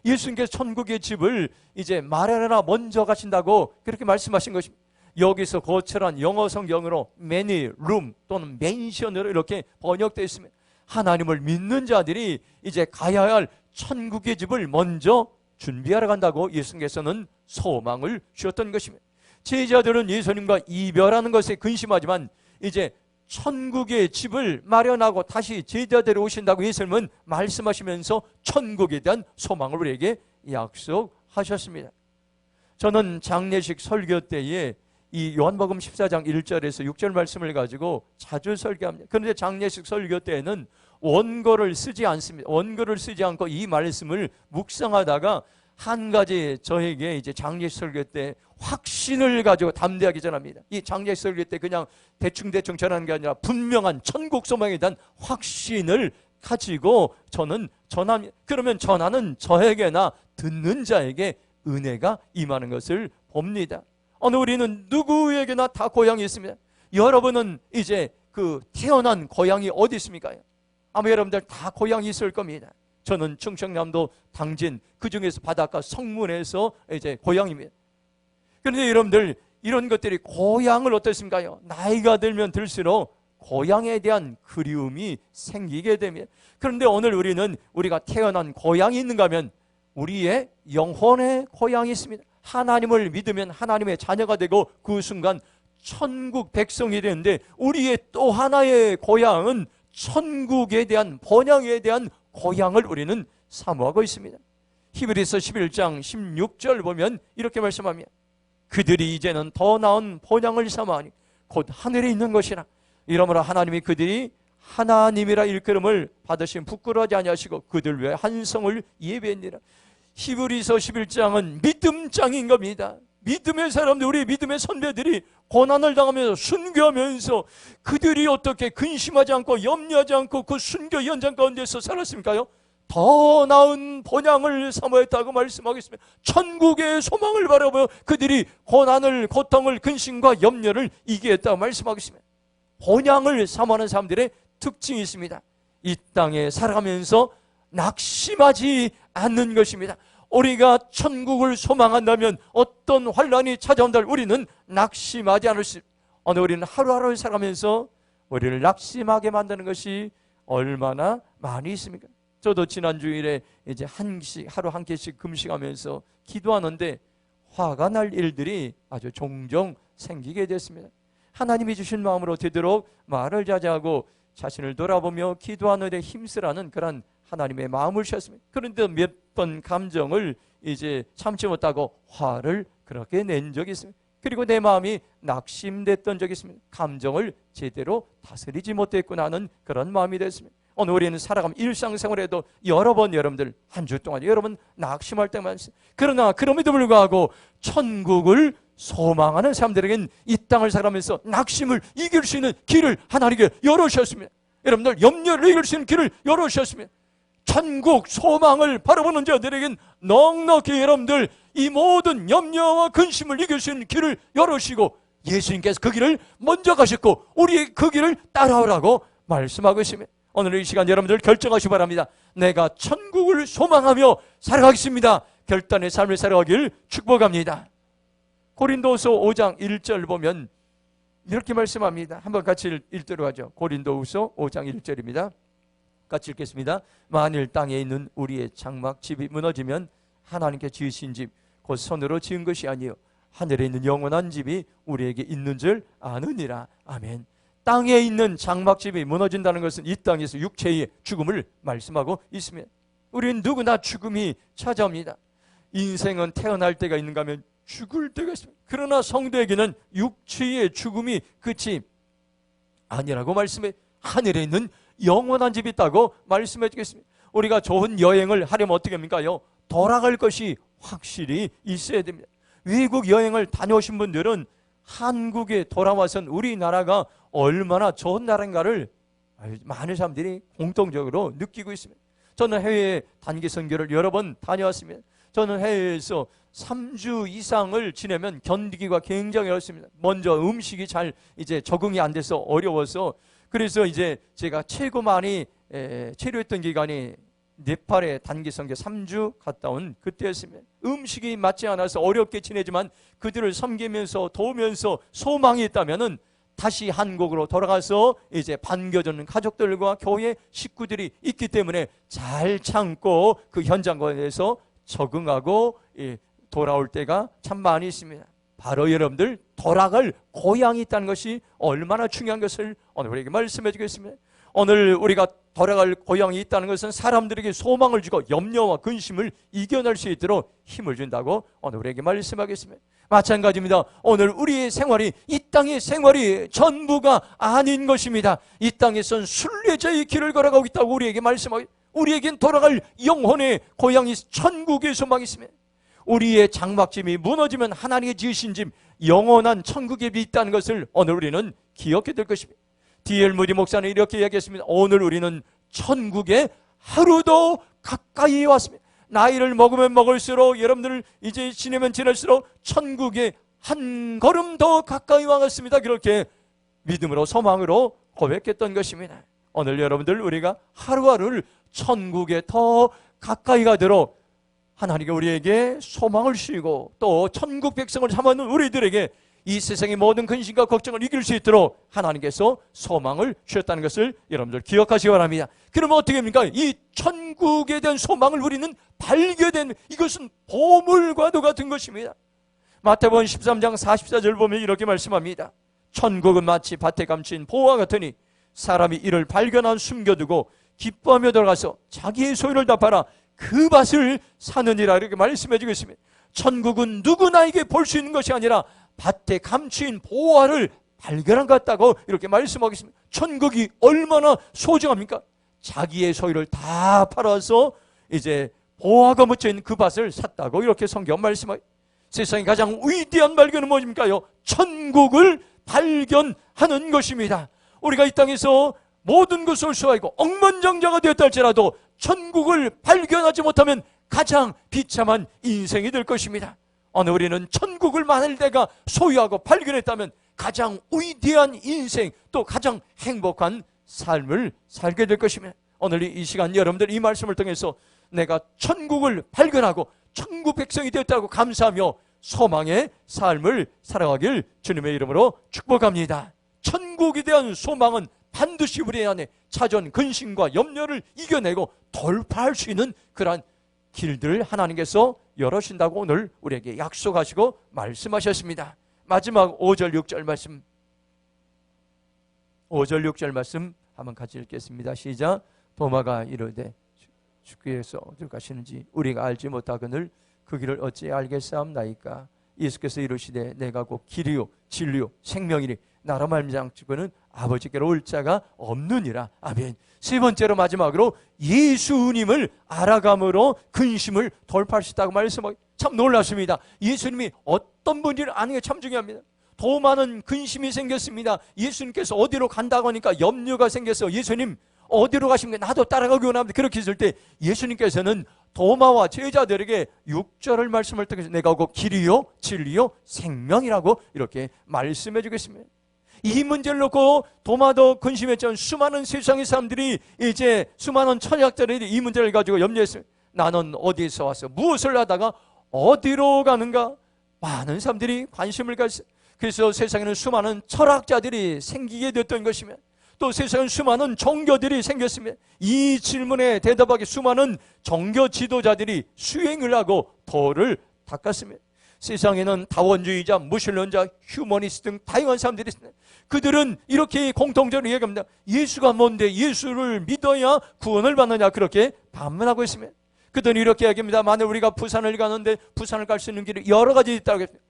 C: 예수님께서 천국의 집을 이제 마련하라 먼저 가신다고 그렇게 말씀하신 것입니다. 여기서 거칠한 영어 성경으로 many room 또는 mansion으로 이렇게 번역되어 있습니다. 하나님을 믿는 자들이 이제 가야 할 천국의 집을 먼저 준비하러 간다고 예수님께서는 소망을 주셨던 것입니다. 제자들은 예수님과 이별하는 것에 근심하지만 이제 천국의 집을 마련하고 다시 제자들이 오신다고 예수님은 말씀하시면서 천국에 대한 소망을 우리에게 약속하셨습니다. 저는 장례식 설교 때에 이 요한복음 14장 1절에서 6절 말씀을 가지고 자주 설교합니다. 그런데 장례식 설교 때에는 원고를 쓰지 않습니다. 원고를 쓰지 않고 이 말씀을 묵상하다가 한 가지 저에게 이제 장례식 설교 때 확신을 가지고 담대하게 전합니다. 이 장례식 설교 때 그냥 대충 전하는 게 아니라 분명한 천국 소망에 대한 확신을 가지고 저는 전합니다. 그러면 전하는 저에게나 듣는 자에게 은혜가 임하는 것을 봅니다. 오늘 우리는 누구에게나 다 고향이 있습니다. 여러분은 이제 그 태어난 고향이 어디 있습니까? 아마 여러분들 다 고향이 있을 겁니다. 저는 충청남도 당진, 그 중에서 바닷가 성문에서 이제 고향입니다. 그런데 여러분들 이런 것들이 고향을 어떻습니까? 나이가 들면 들수록 고향에 대한 그리움이 생기게 됩니다. 그런데 오늘 우리는 우리가 태어난 고향이 있는가 하면 우리의 영혼의 고향이 있습니다. 하나님을 믿으면 하나님의 자녀가 되고 그 순간 천국 백성이 되는데 우리의 또 하나의 고향은 천국에 대한 번영에 대한 고향을 우리는 사모하고 있습니다. 히브리서 11장 16절 보면 이렇게 말씀합니다. 그들이 이제는 더 나은 번영을 사모하니 곧 하늘에 있는 것이라. 이러므로 하나님이 그들이 하나님이라 일컬음을 받으신 부끄러워하지 아니하시고 그들 위해 한 성을 예배했니라. 히브리서 11장은 믿음장인 겁니다. 믿음의 사람들, 우리 믿음의 선배들이 고난을 당하면서 순교하면서 그들이 어떻게 근심하지 않고 염려하지 않고 그 순교 현장 가운데서 살았습니까요? 더 나은 번영을 사모했다고 말씀하겠습니다. 천국의 소망을 바라보며 그들이 고난을, 고통을, 근심과 염려를 이기했다고 말씀하겠습니다. 번영을 사모하는 사람들의 특징이 있습니다. 이 땅에 살아가면서 낙심하지 않는 것입니다. 우리가 천국을 소망한다면 어떤 환란이 찾아온다 우리는 낙심하지 않을 수 있습니다. 오늘 우리는 하루하루 살아가면서 우리를 낙심하게 만드는 것이 얼마나 많이 있습니까? 저도 지난 주일에 이제 하루 한 개씩 금식하면서 기도하는데 화가 날 일들이 아주 종종 생기게 됐습니다. 하나님이 주신 마음으로 되도록 말을 자제하고 자신을 돌아보며 기도하는 데 힘쓰라는 그런 하나님의 마음을 주셨습니다. 그런데 몇 번 감정을 이제 참지 못하고 화를 그렇게 낸 적이 있습니다. 그리고 내 마음이 낙심됐던 적이 있습니다. 감정을 제대로 다스리지 못했구나 하는 그런 마음이 됐습니다. 오늘 우리는 살아가면 일상생활에도 여러 번 여러분들 한 주 동안 여러분 낙심할 때가 많습니다. 그러나 그럼에도 불구하고 천국을 소망하는 사람들에게는 이 땅을 살아가면서 낙심을 이길 수 있는 길을 하나님께 열어주셨습니다. 여러분들 염려를 이길 수 있는 길을 열어주셨습니다. 천국 소망을 바라보는 자들에겐 넉넉히 여러분들 이 모든 염려와 근심을 이길 수 있는 길을 열어주시고 예수님께서 그 길을 먼저 가셨고 우리 그 길을 따라오라고 말씀하고 있습니다. 오늘 이 시간 여러분들 결정하시기 바랍니다. 내가 천국을 소망하며 살아가겠습니다. 결단의 삶을 살아가길 축복합니다. 고린도후서 5장 1절 보면 이렇게 말씀합니다. 한번 같이 읽도록 하죠. 고린도후서 5장 1절입니다. 같이 읽겠습니다. 만일 땅에 있는 우리의 장막 집이 무너지면 하나님께 지으신 집 곧 손으로 지은 것이 아니요 하늘에 있는 영원한 집이 우리에게 있는 줄 아느니라. 아멘. 땅에 있는 장막집이 무너진다는 것은 이 땅에서 육체의 죽음을 말씀하고 있습니다. 우리는 누구나 죽음이 찾아옵니다. 인생은 태어날 때가 있는가 하면 죽을 때가 있습니다. 그러나 성도에게는 육체의 죽음이 끝이 아니라고 말씀해 하늘에 있는 영원한 집이 있다고 말씀해 주겠습니다. 우리가 좋은 여행을 하려면 어떻게 합니까요? 돌아갈 것이 확실히 있어야 됩니다. 외국 여행을 다녀오신 분들은 한국에 돌아와선 우리나라가 얼마나 좋은 나라인가를 많은 사람들이 공통적으로 느끼고 있습니다. 저는 해외 단기 선교를 여러 번 다녀왔습니다. 저는 해외에서 3주 이상을 지내면 견디기가 굉장히 어렵습니다. 먼저 음식이 잘 이제 적응이 안 돼서 어려워서, 그래서 이제 제가 최고 많이 체류했던 기간이 네팔에 단기 선교 3주 갔다 온 그때였습니다. 음식이 맞지 않아서 어렵게 지내지만 그들을 섬기면서 도우면서 소망이 있다면은 다시 한국으로 돌아가서 이제 반겨주는 가족들과 교회 식구들이 있기 때문에 잘 참고 그 현장에 대해서 적응하고 돌아올 때가 참 많이 있습니다. 바로 여러분들 돌아갈 고향이 있다는 것이 얼마나 중요한 것을 오늘 우리에게 말씀해 주겠습니다. 오늘 우리가 돌아갈 고향이 있다는 것은 사람들에게 소망을 주고 염려와 근심을 이겨낼 수 있도록 힘을 준다고 오늘 우리에게 말씀하겠습니다. 마찬가지입니다. 오늘 우리의 생활이, 이 땅의 생활이 전부가 아닌 것입니다. 이 땅에선 순례자의 길을 걸어가고 있다고 우리에게 말씀하고, 우리에겐 돌아갈 영혼의 고향이 천국의 소망이 있습니다. 우리의 장막집이 무너지면 하나님의 지으신 집 영원한 천국에 있다는 것을 오늘 우리는 기억해야 될 것입니다. D.L. 무디 목사는 이렇게 이야기했습니다. 오늘 우리는 천국에 하루도 가까이 왔습니다. 나이를 먹으면 먹을수록, 여러분들 이제 지내면 지날수록 천국에 한 걸음 더 가까이 와갔습니다. 그렇게 믿음으로 소망으로 고백했던 것입니다. 오늘 여러분들 우리가 하루하루를 천국에 더 가까이 가도록 하나님께 우리에게 소망을 주시고, 또 천국 백성을 삼아는 우리들에게 이 세상의 모든 근심과 걱정을 이길 수 있도록 하나님께서 소망을 주셨다는 것을 여러분들 기억하시기 바랍니다. 그러면 어떻게 합니까? 이 천국에 대한 소망을 우리는 발견된, 이것은 보물과도 같은 것입니다. 마태복음 13장 44절 보면 이렇게 말씀합니다. 천국은 마치 밭에 감춘 보화 같으니 사람이 이를 발견한 숨겨두고 기뻐하며 들어가서 자기의 소유를 다 팔아 그 밭을 사느니라, 이렇게 말씀해 주겠습니다. 천국은 누구나에게 볼 수 있는 것이 아니라 밭에 감추인 보화를 발견한 것 같다고 이렇게 말씀하겠습니다. 천국이 얼마나 소중합니까? 자기의 소유를 다 팔아서 이제 보화가 묻혀있는 그 밭을 샀다고 이렇게 성경 말씀하고, 세상의 가장 위대한 발견은 무엇입니까요? 천국을 발견하는 것입니다. 우리가 이 땅에서 모든 것을 소화하고 억만장자가 되었다 할지라도 천국을 발견하지 못하면 가장 비참한 인생이 될 것입니다. 오늘 우리는 천국을 만일 내가 소유하고 발견했다면 가장 위대한 인생, 또 가장 행복한 삶을 살게 될 것입니다. 오늘 이 시간 여러분들 이 말씀을 통해서 내가 천국을 발견하고 천국 백성이 되었다고 감사하며 소망의 삶을 살아가길 주님의 이름으로 축복합니다. 천국에 대한 소망은 반드시 우리 안에 찾아온 근심과 염려를 이겨내고 돌파할 수 있는 그러한 길들을 하나님께서 열어주신다고 오늘 우리에게 약속하시고 말씀하셨습니다. 마지막 5절 6절 말씀, 5절 6절 말씀 한번 같이 읽겠습니다. 시작. 도마가 이르되 주께서 어디로 가시는지 우리가 알지 못하거늘 그 길을 어찌 알겠사옵나이까. 예수께서 이르시되 내가 곧 길이요 진리요 생명이니 나로 말미암고는 아버지께로 올 자가 없느니라. 아멘. 세 번째로 마지막으로 예수님을 알아감으로 근심을 돌파할 수 있다고 말씀하고, 참 놀랐습니다. 예수님이 어떤 분인지를 아는 게 참 중요합니다. 더 많은 근심이 생겼습니다. 예수님께서 어디로 간다고 하니까 염려가 생겨서 예수님 어디로 가십니까? 나도 따라가기 원합니다. 그렇게 했을 때 예수님께서는 도마와 제자들에게 6절을 말씀을 통해서 내가 곧 길이요 진리요 생명이라고 이렇게 말씀해 주겠습니다. 이 문제를 놓고 도마도 근심했지만 수많은 세상의 사람들이, 이제 수많은 천학자들이 이 문제를 가지고 염려했습니다. 나는 어디에서 와서 무엇을 하다가 어디로 가는가? 많은 사람들이 관심을 가졌어요. 그래서 세상에는 수많은 철학자들이 생기게 됐던 것입니다. 또 세상에 수많은 종교들이 생겼습니다. 이 질문에 대답하기 수많은 종교 지도자들이 수행을 하고 도를 닦았습니다. 세상에는 다원주의자, 무신론자, 휴머니스트 등 다양한 사람들이 있습니다. 그들은 이렇게 공통적으로 얘기합니다. 예수가 뭔데 예수를 믿어야 구원을 받느냐, 그렇게 반문하고 있습니다. 그들은 이렇게 얘기합니다. 만약 우리가 부산을 가는데 부산을 갈 수 있는 길이 여러 가지 있다고 했습니다.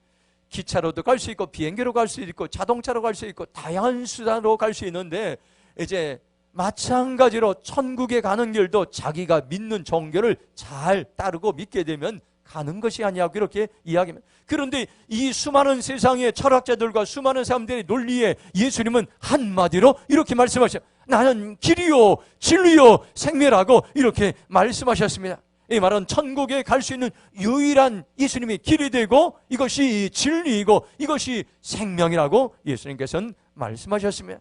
C: 기차로도 갈 수 있고 비행기로 갈 수 있고 자동차로 갈 수 있고 다양한 수단으로 갈 수 있는데, 이제 마찬가지로 천국에 가는 길도 자기가 믿는 종교를 잘 따르고 믿게 되면 가는 것이 아니야, 그렇게 이야기합니다. 그런데 이 수많은 세상의 철학자들과 수많은 사람들의 논리에 예수님은 한마디로 이렇게 말씀하셨어요. 나는 길이요 진리요 생명이라고 이렇게 말씀하셨습니다. 이 말은 천국에 갈 수 있는 유일한 예수님이 길이 되고 이것이 진리이고 이것이 생명이라고 예수님께서는 말씀하셨으면,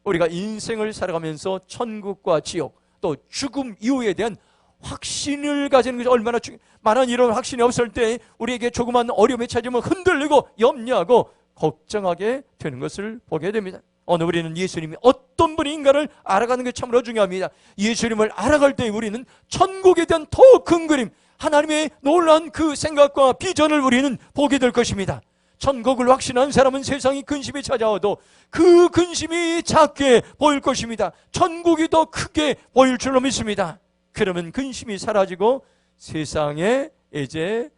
C: 우리가 인생을 살아가면서 천국과 지옥 또 죽음 이후에 대한 확신을 가지는 것이 얼마나 중요해요. 만약 이런 확신이 없을 때 우리에게 조그만 어려움이 찾으면 흔들리고 염려하고 걱정하게 되는 것을 보게 됩니다. 오늘 우리는 예수님이 어떤 분인가를 알아가는 게 참으로 중요합니다. 예수님을 알아갈 때 우리는 천국에 대한 더 큰 그림, 하나님의 놀라운 그 생각과 비전을 우리는 보게 될 것입니다. 천국을 확신한 사람은 세상이 근심이 찾아와도 그 근심이 작게 보일 것입니다. 천국이 더 크게 보일 줄로 믿습니다. 그러면 근심이 사라지고 세상에 이제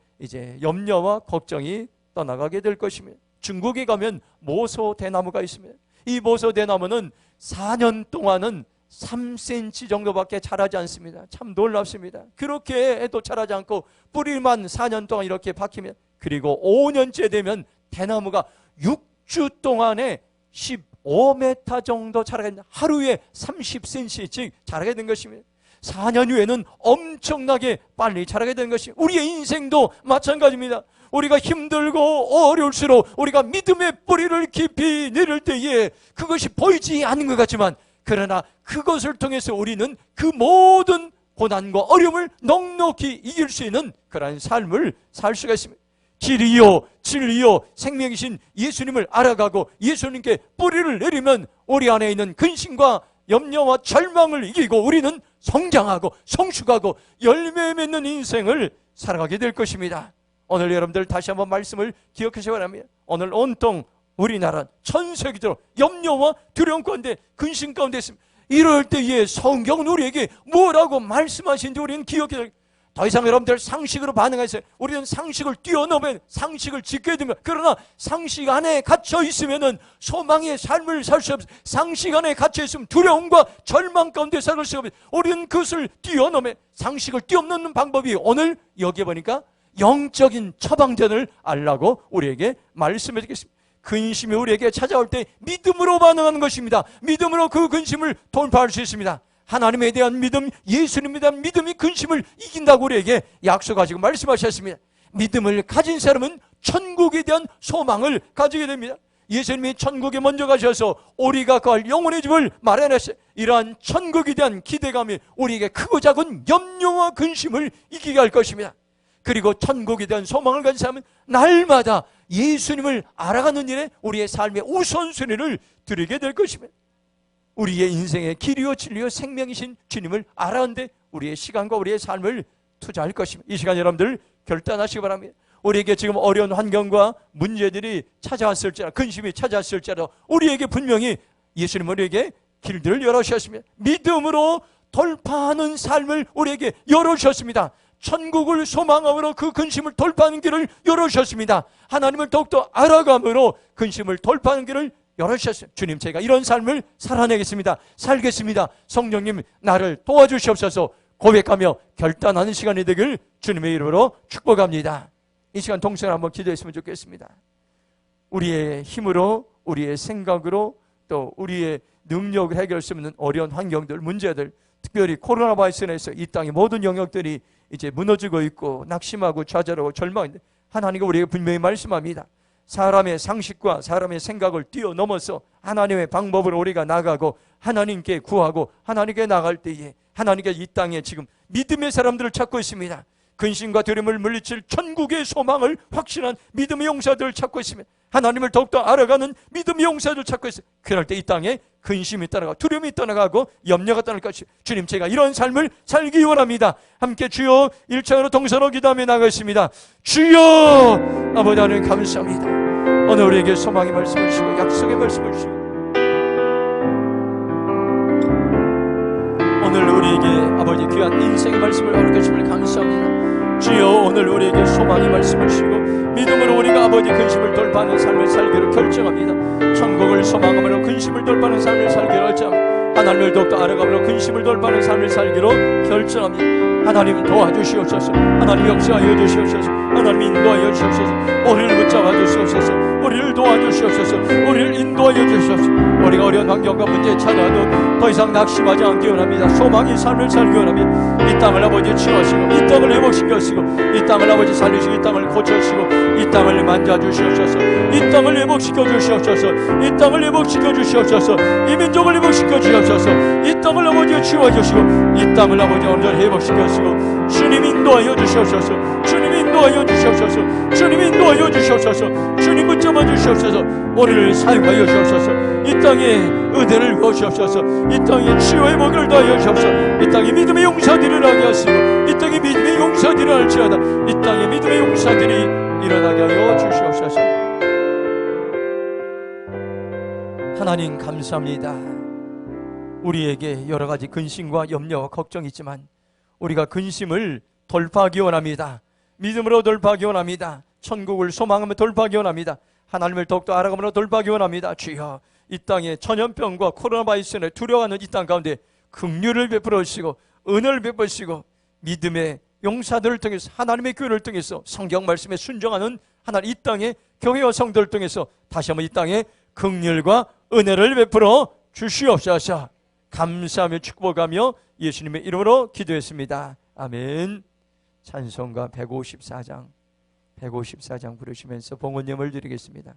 C: 염려와 걱정이 떠나가게 될 것입니다. 중국에 가면 모소 대나무가 있습니다. 이 모소 대나무는 4년 동안은 3cm 정도밖에 자라지 않습니다. 참 놀랍습니다. 그렇게 해도 자라지 않고 뿌리만 4년 동안 이렇게 박히면, 그리고 5년째 되면 대나무가 6주 동안에 15m 정도 자라게 된다. 하루에 30cm씩 자라게 된 것입니다. 4년 후에는 엄청나게 빨리 자라게 되는 것이, 우리의 인생도 마찬가지입니다. 우리가 힘들고 어려울수록 우리가 믿음의 뿌리를 깊이 내릴 때에 그것이 보이지 않는 것 같지만, 그러나 그것을 통해서 우리는 그 모든 고난과 어려움을 넉넉히 이길 수 있는 그러한 삶을 살 수가 있습니다. 길이요 진리요 생명이신 예수님을 알아가고 예수님께 뿌리를 내리면 우리 안에 있는 근심과 염려와 절망을 이기고 우리는 성장하고 성숙하고 열매 맺는 인생을 살아가게 될 것입니다. 오늘 여러분들 다시 한번 말씀을 기억하시기 바랍니다. 오늘 온통 우리나라 전 세계적으로 염려와 두려움 가운데 근심 가운데 있습니다. 이럴 때에 성경은 우리에게 뭐라고 말씀하신지 우리는 기억해야 됩니다. 더 이상 여러분들 상식으로 반응하세요. 우리는 상식을 뛰어넘으면 상식을 짓게 되면, 그러나 상식 안에 갇혀 있으면 소망의 삶을 살 수 없어요. 상식 안에 갇혀 있으면 두려움과 절망 가운데 살 수 없어요. 우리는 그것을 뛰어넘어 상식을 뛰어넘는 방법이 오늘 여기에 보니까 영적인 처방전을 알라고 우리에게 말씀해 주겠습니다. 근심이 우리에게 찾아올 때 믿음으로 반응하는 것입니다. 믿음으로 그 근심을 돌파할 수 있습니다. 하나님에 대한 믿음, 예수님에 대한 믿음이 근심을 이긴다고 우리에게 약속하시고 말씀하셨습니다. 믿음을 가진 사람은 천국에 대한 소망을 가지게 됩니다. 예수님이 천국에 먼저 가셔서 우리가 갈 영혼의 집을 마련했어요. 이러한 천국에 대한 기대감이 우리에게 크고 작은 염려와 근심을 이기게 할 것입니다. 그리고 천국에 대한 소망을 가진 사람은 날마다 예수님을 알아가는 일에 우리의 삶의 우선순위를 드리게 될 것입니다. 우리의 인생의 길이요 진리요 생명이신 주님을 알아가는데 우리의 시간과 우리의 삶을 투자할 것입니다. 이 시간 여러분들 결단하시기 바랍니다. 우리에게 지금 어려운 환경과 문제들이 찾아왔을지라도, 근심이 찾아왔을지라도 우리에게 분명히 예수님은 우리에게 길들을 열어주셨습니다. 믿음으로 돌파하는 삶을 우리에게 열어주셨습니다. 천국을 소망함으로 그 근심을 돌파하는 길을 열어주셨습니다. 하나님을 더욱더 알아감으로 근심을 돌파하는 길을 열어주셨어요. 주님, 제가 이런 삶을 살아내겠습니다. 살겠습니다. 성령님, 나를 도와주시옵소서 고백하며 결단하는 시간이 되길 주님의 이름으로 축복합니다. 이 시간 동시에 한번 기도했으면 좋겠습니다. 우리의 힘으로, 우리의 생각으로, 또 우리의 능력을 해결할 수 있는 어려운 환경들, 문제들, 특별히 코로나 바이러스로 인해서 이 땅의 모든 영역들이 이제 무너지고 있고 낙심하고 좌절하고 절망인데, 하나님과 우리에게 분명히 말씀합니다. 사람의 상식과 사람의 생각을 뛰어넘어서 하나님의 방법으로 우리가 나가고 하나님께 구하고 하나님께 나갈 때에 하나님께 이 땅에 지금 믿음의 사람들을 찾고 있습니다. 근심과 두려움을 물리칠 천국의 소망을 확신한 믿음의 용사들을 찾고 있습니다. 하나님을 더욱더 알아가는 믿음의 용사들을 찾고 있어요. 그럴 때 이 땅에 근심이 떠나가고 두려움이 떠나가고 염려가 떠날 것이, 주님, 제가 이런 삶을 살기 원합니다. 함께 주여 1차로 동서로 기도하며 나가겠습니다. 주여, 아버지 하나님 감사합니다. 오늘 우리에게 소망의 말씀을 주시고 약속의 말씀을 주시고 오늘 우리에게 아버지 귀한 인생의 말씀을 허락해 주심을 감사합니다. 주여, 오늘 우리에게 소망의 말씀을 주시고 믿음으로 우리가 아버지 근심을 돌파하는 삶을 살기로 결정합니다. 천국을 소망함으로 근심을 돌파하는 삶을 살기로 결정합니다. 하나님을 더욱더 알아가므로 근심을 돌파하는 삶을 살기로 결정합니다. 하나님 도와주시옵소서. 하나님 역사하여 주시옵소서. 하나님 인도하여 주시옵소서. 우리를 붙잡아 주시옵소서. 우리를 도와주시옵소서. 우리를 인도하여 주시옵소서. 우리가 어려운 환경과 문제 찾아도 더 이상 낙심하지 않기 원합니다. 소망의 삶을 살기 원합니다. 이 땅을 아버지 치유하시고 이 땅을 회복시켜주시고 이 땅을 아버지 살리시고 이 땅을 고쳐주시고 이 땅을 만져주시옵소서. 이 땅을 회복시켜 주시옵소서. 이 땅을 회복시켜 주시옵소서. 이 민족을 회복시켜 주시옵소서. 이 땅을 아버지 치유해주시고 이 땅을 아버지 온전히 회복시켜주시고 주님 인도하여 주시옵소서. 주님 인도하여 주시옵소서. 주님 인도하여 주시옵소서. 주님 붙잡아 주시옵소서. 오늘 사용하여 주옵소서. 이 땅에 은혜를 부어주옵소서. 이 땅에 치유의 목을 더하여 주옵소서. 이 땅에 믿음의 용사들을 하게 하시고 이 땅에 믿음의 용사들을 할지어다. 이 땅에 믿음의 용사들이 일어나게 하여 주시옵소서. 하나님 감사합니다. 우리에게 여러 가지 근심과 염려와 걱정이 있지만 우리가 근심을 돌파하기 원합니다. 믿음으로 돌파하기 원합니다. 천국을 소망하며 돌파하기 원합니다. 하나님을 더욱더 알아가므로 돌파하기 원합니다. 주여, 이 땅에 전염병과 코로나 바이러스에 두려워하는 이 땅 가운데 긍휼을 베풀어 주시고 은혜를 베풀어 주시고 믿음의 용사들을 통해서 하나님의 교회를 통해서 성경 말씀에 순종하는 하나님 이 땅의 교회와 성도를 통해서 다시 한번 이 땅에 긍휼과 은혜를 베풀어 주시옵소서. 감사하며 축복하며 예수님의 이름으로 기도했습니다. 아멘. 찬송가 154장 부르시면서 봉헌예물 드리겠습니다.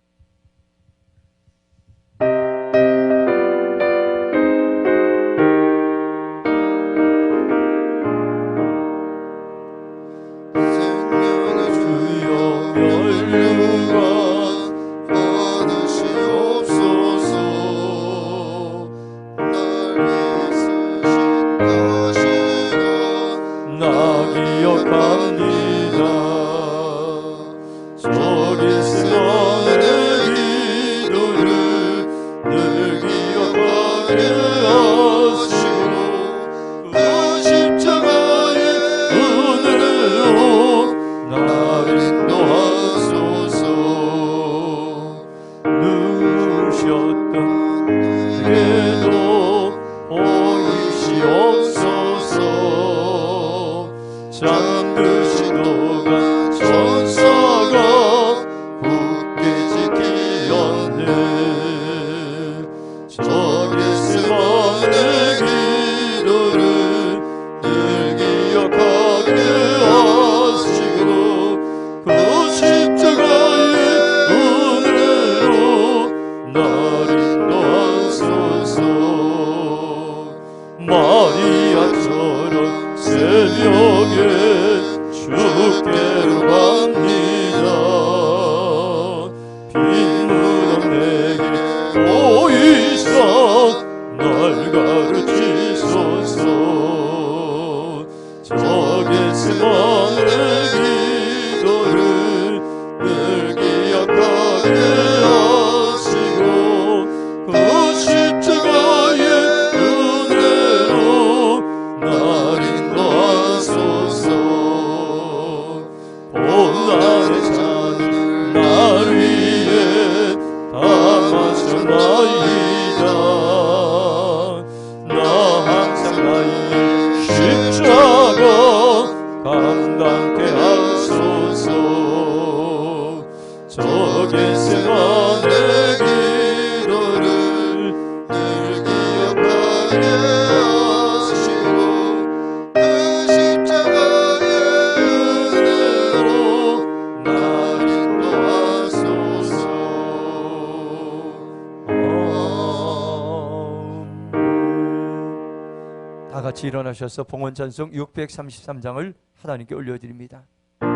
C: 같이 일어나셔서 봉헌 찬송 633장을 하나님께 올려드립니다. 나의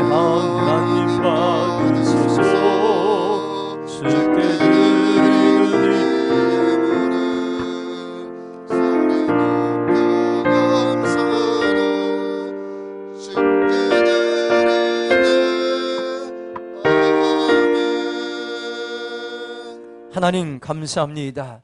C: 하나님 받으소서 주께 드리는 하나님 감사합니다.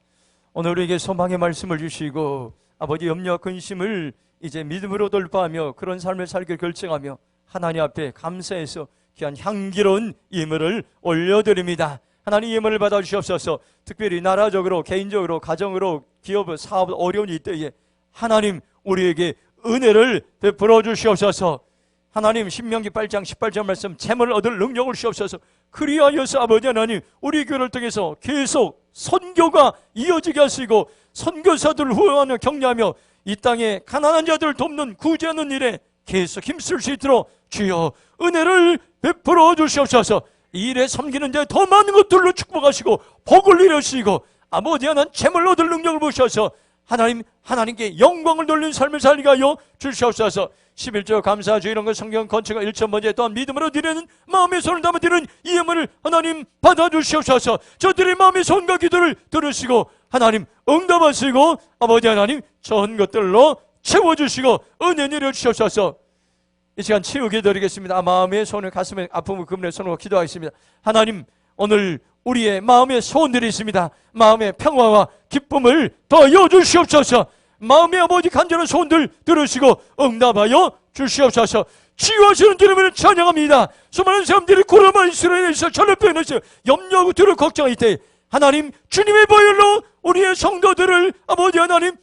C: 오늘 우리에게 소망의 말씀을 주시고 아버지 염려와 근심을 이제 믿음으로 돌파하며 그런 삶을 살기를 결정하며 하나님 앞에 감사해서 귀한 향기로운 예물을 올려드립니다. 하나님 예물을 받아주시옵소서. 특별히 나라적으로 개인적으로 가정으로 기업 사업 어려운 이때에 하나님 우리에게 은혜를 베풀어 주시옵소서. 하나님 신명기 8장 18절 말씀 재물을 얻을 능력을 주옵소서. 그리하여서 아버지 하나님 우리 교회를 통해서 계속 선교가 이어지게 하시고 선교사들을 후원하며 격려하며 이 땅에 가난한 자들을 돕는 구제하는 일에 계속 힘쓸 수 있도록 주여 은혜를 베풀어 주시옵소서. 이 일에 섬기는 데 더 많은 것들로 축복하시고 복을 이루시고 아버지 하나님 재물 얻을 능력을 보셔서 하나님께 영광을 돌리는 삶을 살게 하여 주시옵소서. 11조 감사주 이런 것 성경 건축가 1,000번째 또한 믿음으로 드리는 마음의 손을 담아 드리는 이 예물을 하나님 받아주시옵소서. 저들의 마음의 손과 기도를 들으시고 하나님 응답하시고 아버지 하나님 좋은 것들로 채워주시고 은혜 내려주시옵소서. 이 시간 치우게 드리겠습니다. 마음의 손을 가슴에 아픔을 그분의 손으로 기도하겠습니다. 하나님 오늘 우리의 마음의 소원들이 있습니다. 마음의 평화와 기쁨을 더하여 주시옵소서. 마음의 아버지 간절한 소원들 들으시고 응답하여 주시옵소서. 치유하시는 주님을 찬양합니다. 수많은 사람들이 코로나 이스라엘에서 전염병에서 염려하고 두려워 걱정할 때 하나님 주님의 보혈로 우리의 성도들을 아버지 하나님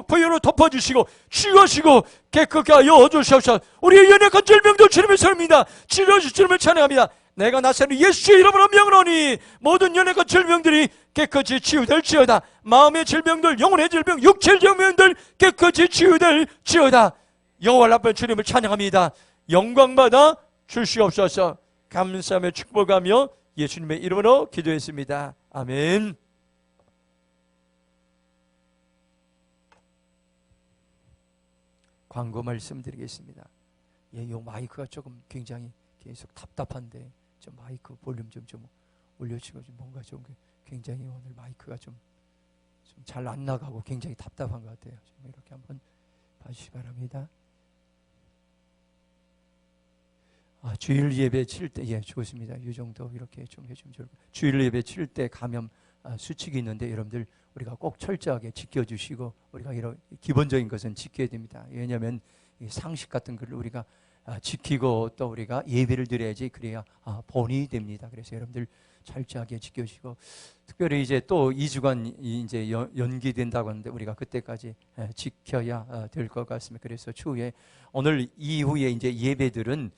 C: 보혈로 덮어주시고 치유하시고 깨끗하게 하여 주시옵소서. 우리의 연약한 질병도 주님의 삶입니다. 치료하실 주님을 찬양합니다. 내가 나사는 예수의 이름으로 명하노니 모든 연약한 질병들이 깨끗이 치유될지어다. 마음의 질병들, 영혼의 질병, 육체의 질병들 깨끗이 치유될지어다. 여호와 앞에 주님을 찬양합니다. 영광받아 주시옵소서. 감사하며 축복하며 예수님의 이름으로 기도했습니다. 아멘. 광고 말씀드리겠습니다. 요 마이크가 조금 굉장히 계속 답답한데 좀 마이크 볼륨 좀 올려주시고 뭔가 좀 굉장히 오늘 마이크가 좀 잘 안 나가고 굉장히 답답한 것 같아요. 좀 이렇게 한번 봐주시기 바랍니다. 주일 예배 칠 때 좋습니다. 이 정도 이렇게 좀 해주면 좋을 것 같아요. 주일 예배 칠 때 감염 수칙이 있는데 여러분들 우리가 꼭 철저하게 지켜주시고 우리가 이런 기본적인 것은 지켜야 됩니다. 왜냐하면 상식 같은 걸 우리가 지키고 또 우리가 예배를 드려야지 그래야 본이 됩니다. 그래서 여러분들 철저하게 지켜주시고 특별히 이제 또 2주간 이제 연기된다고 하는데 우리가 그때까지 지켜야 될 것 같습니다. 그래서 추후에 오늘 이후에 이제 예배들은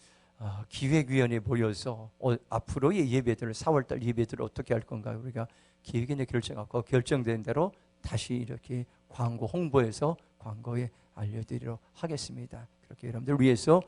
C: 기획위원회에 모여서 앞으로의 예배들을 4월달 예배들을 어떻게 할 건가 우리가 기획위원회 결정하고 결정된 대로 다시 이렇게 광고 홍보해서 광고에 알려드리도록 하겠습니다. 그렇게 여러분들 위해서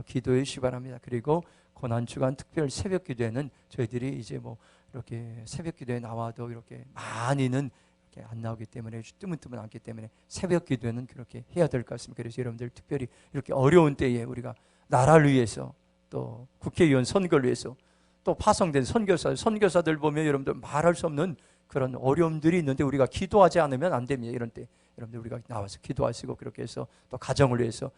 C: 기도해 주시기 바랍니다. 그리고 고난주간 특별 새벽 기도회는 저희들이 이제 뭐 이렇게 새벽 기도에 나와도 이렇게 많이는 이렇게 안 나오기 때문에 뜨문뜨문 않기 때문에 새벽 기도회는 그렇게 해야 될 것 같습니다. 그래서 여러분들 특별히 이렇게 어려운 때에 우리가 나라를 위해서 또 국회의원 선거를 위해서 또 파송된 선교사들 보면 여러분들 말할 수 없는 그런 어려움들이 있는데 우리가 기도하지 않으면 안 됩니다. 이런 때 여러분들 우리가 나와서 기도하시고 그렇게 해서 또 가정을 위해서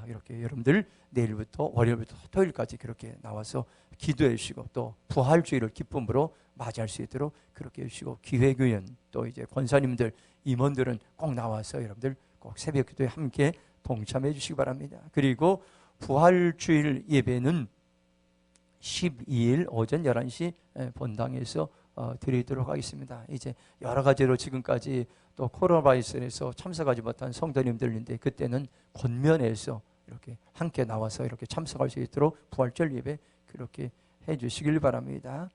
C: 이렇게 여러분들 내일부터 월요일부터 토요일까지 그렇게 나와서 기도해 주시고 또 부활주의를 기쁨으로 맞이할 수 있도록 그렇게 해주시고 기획위원 또 이제 권사님들 임원들은 꼭 나와서 여러분들 꼭 새벽 기도에 함께 동참해 주시기 바랍니다. 그리고 부활주일 예배는 12일 오전 11시 본당에서 드리도록 하겠습니다. 이제 여러 가지로 지금까지 또 코로나 바이러스에서 참석하지 못한 성도님들인데 그때는 권면에서 이렇게 함께 나와서 이렇게 참석할 수 있도록 부활절 예배 그렇게 해 주시길 바랍니다.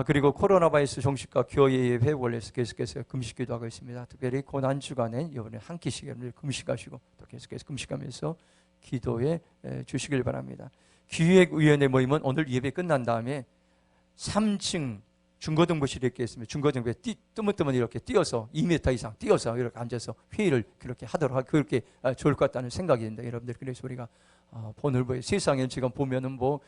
C: 그리고 코로나 바이러스 종식과 교회 회복을 위해서 계속해서 금식기도 하고 있습니다. 특별히 고난 주간에 이번에 한 끼씩 여러분들 금식하시고 또 계속해서 금식하면서 기도해 주시길 바랍니다. 기획위원회 모임은 오늘 예배 끝난 다음에 3층 중고등부실에 있겠습니다. 중고등부에 뜨문뜨문 이렇게 뛰어서 2m 이상 뛰어서 이렇게 앉아서 회의를 그렇게 하도록 그렇게 좋을 것 같다는 생각이 듭니다. 여러분들 그래서 우리가 보늘보에 세상에 지금 보면은 뭐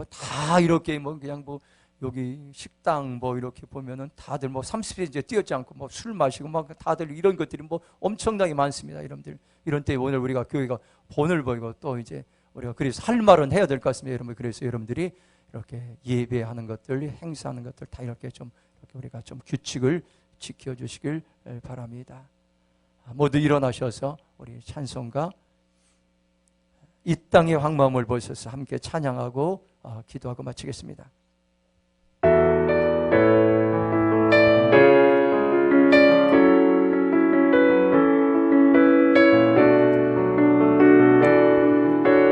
C: 다 이렇게 뭐 그냥 뭐 여기 식당 뭐 이렇게 보면은 다들 뭐 30회 이제 뛰었지 않고 뭐 술 마시고 막 다들 이런 것들이 뭐 엄청나게 많습니다. 여러분들 이런 때 오늘 우리가 교회가 본을 보이고 또 이제 우리가 그래서 할 말은 해야 될 것 같습니다. 여러분 그래서 여러분들이 이렇게 예배하는 것들, 행사하는 것들 다 이렇게 좀 이렇게 우리가 좀 규칙을 지켜주시길 바랍니다. 모두 일어나셔서 우리 찬송가 이 땅의 황마음을 보셔서 함께 찬양하고 기도하고 마치겠습니다.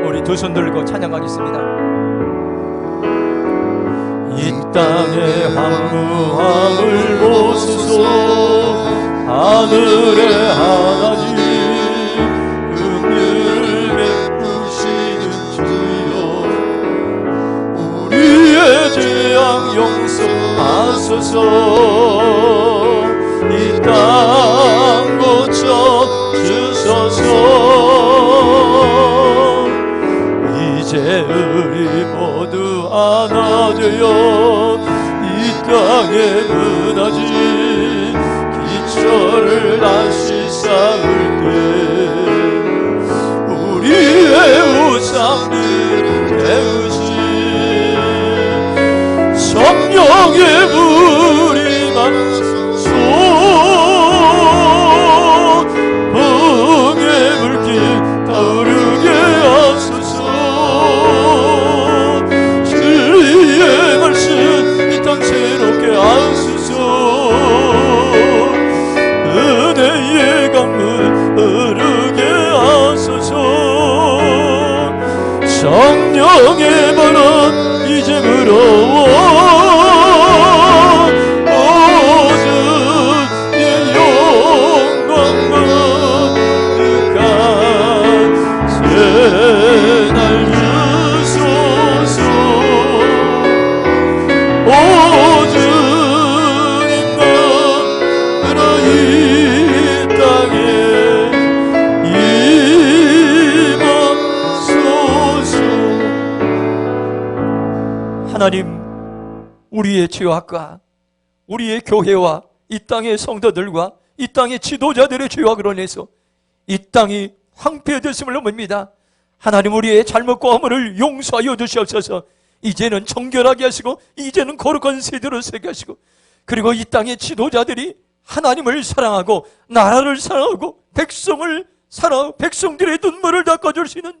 C: 우리 두 손 들고 찬양하겠습니다. 이 땅의 황무함을 보소서. 하늘의 하나님 긍휼을 베푸시는 주여, 우리의 죄악 용서하소서. 이 땅 고쳐 주소서. 이제 우리 모두 하나 되어 이 땅에 무너진 기초를 다시 쌓을 때 우리의 우상들 태우신 성령의 불이 맘속 흥의 불길 타오르게 하소서. 진리의 말씀 이 땅 새롭게 하소서. 은혜의 강물 흐르게 하소서. 성령의 바람 이제 불어와 모두의 영광과 그간 새날 주소서. 주님과 나 이 땅에 임하소서. 하나님, 우리의 죄악과 우리의 교회와 이 땅의 성도들과 이 땅의 지도자들의 죄악으로 인해서 이 땅이 황폐되었음을 봅니다. 하나님, 우리의 잘못과 허물을 용서하여 주시옵소서. 이제는 정결하게 하시고 이제는 거룩한 세대로 세게 하시고, 그리고 이 땅의 지도자들이 하나님을 사랑하고 나라를 사랑하고 백성을 사랑하고 백성들의 눈물을 닦아줄 수 있는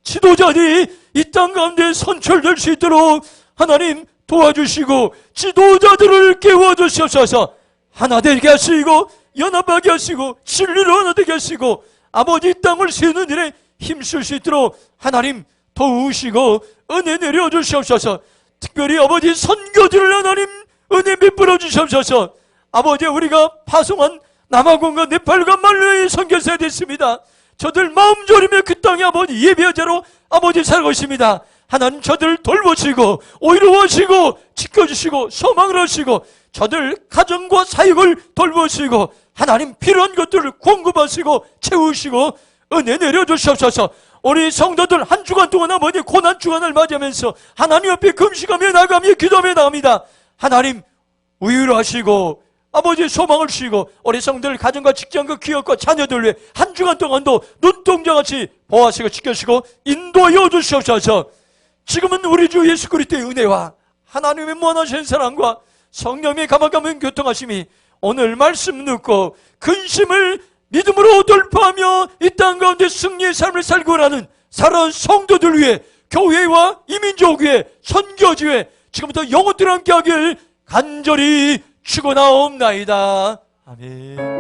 C: 지도자들이 이 땅 가운데 선출될 수 있도록 하나님 도와주시고 지도자들을 깨워주시옵소서. 하나 되게 하시고 연합하게 하시고 진리로 하나 되게 하시고 아버지 땅을 세우는 일에 힘쓸 수 있도록 하나님 도우시고 은혜 내려주시옵소서. 특별히 아버지 선교지를 하나님 은혜 베풀어 주시옵소서. 아버지, 우리가 파송한 남아공과 네팔과 말레이 선교사에 됐습니다. 저들 마음 졸이며 그 땅에 아버지 예배자로 아버지 살고 있습니다. 하나님, 저들 돌보시고 오히려하시고 지켜주시고 소망을 하시고 저들 가정과 사역을 돌보시고 하나님 필요한 것들을 공급하시고 채우시고 은혜 내려주시옵소서. 우리 성도들 한 주간 동안 아버지 고난 주간을 맞이하면서 하나님 앞에 금식하며 나가며 기도하며 나갑니다. 하나님 위로하시고 아버지 소망을 주시고 우리 성도들 가정과 직장과 기업과 자녀들 위해 한 주간 동안도 눈동자같이 보호하시고 지켜주시고 인도하여 주시옵소서. 지금은 우리 주 예수 그리스도의 은혜와 하나님의 무한하신 사랑과 성령의 가마가면 교통하심이 오늘 말씀 듣고 근심을 믿음으로 돌파하며 이 땅 가운데 승리의 삶을 살고 하는 살아온 성도들 위해 교회와 이민족 위해 선교지 위해 지금부터 영혼들 함께 하길 간절히 축원하옵나이다. 아멘.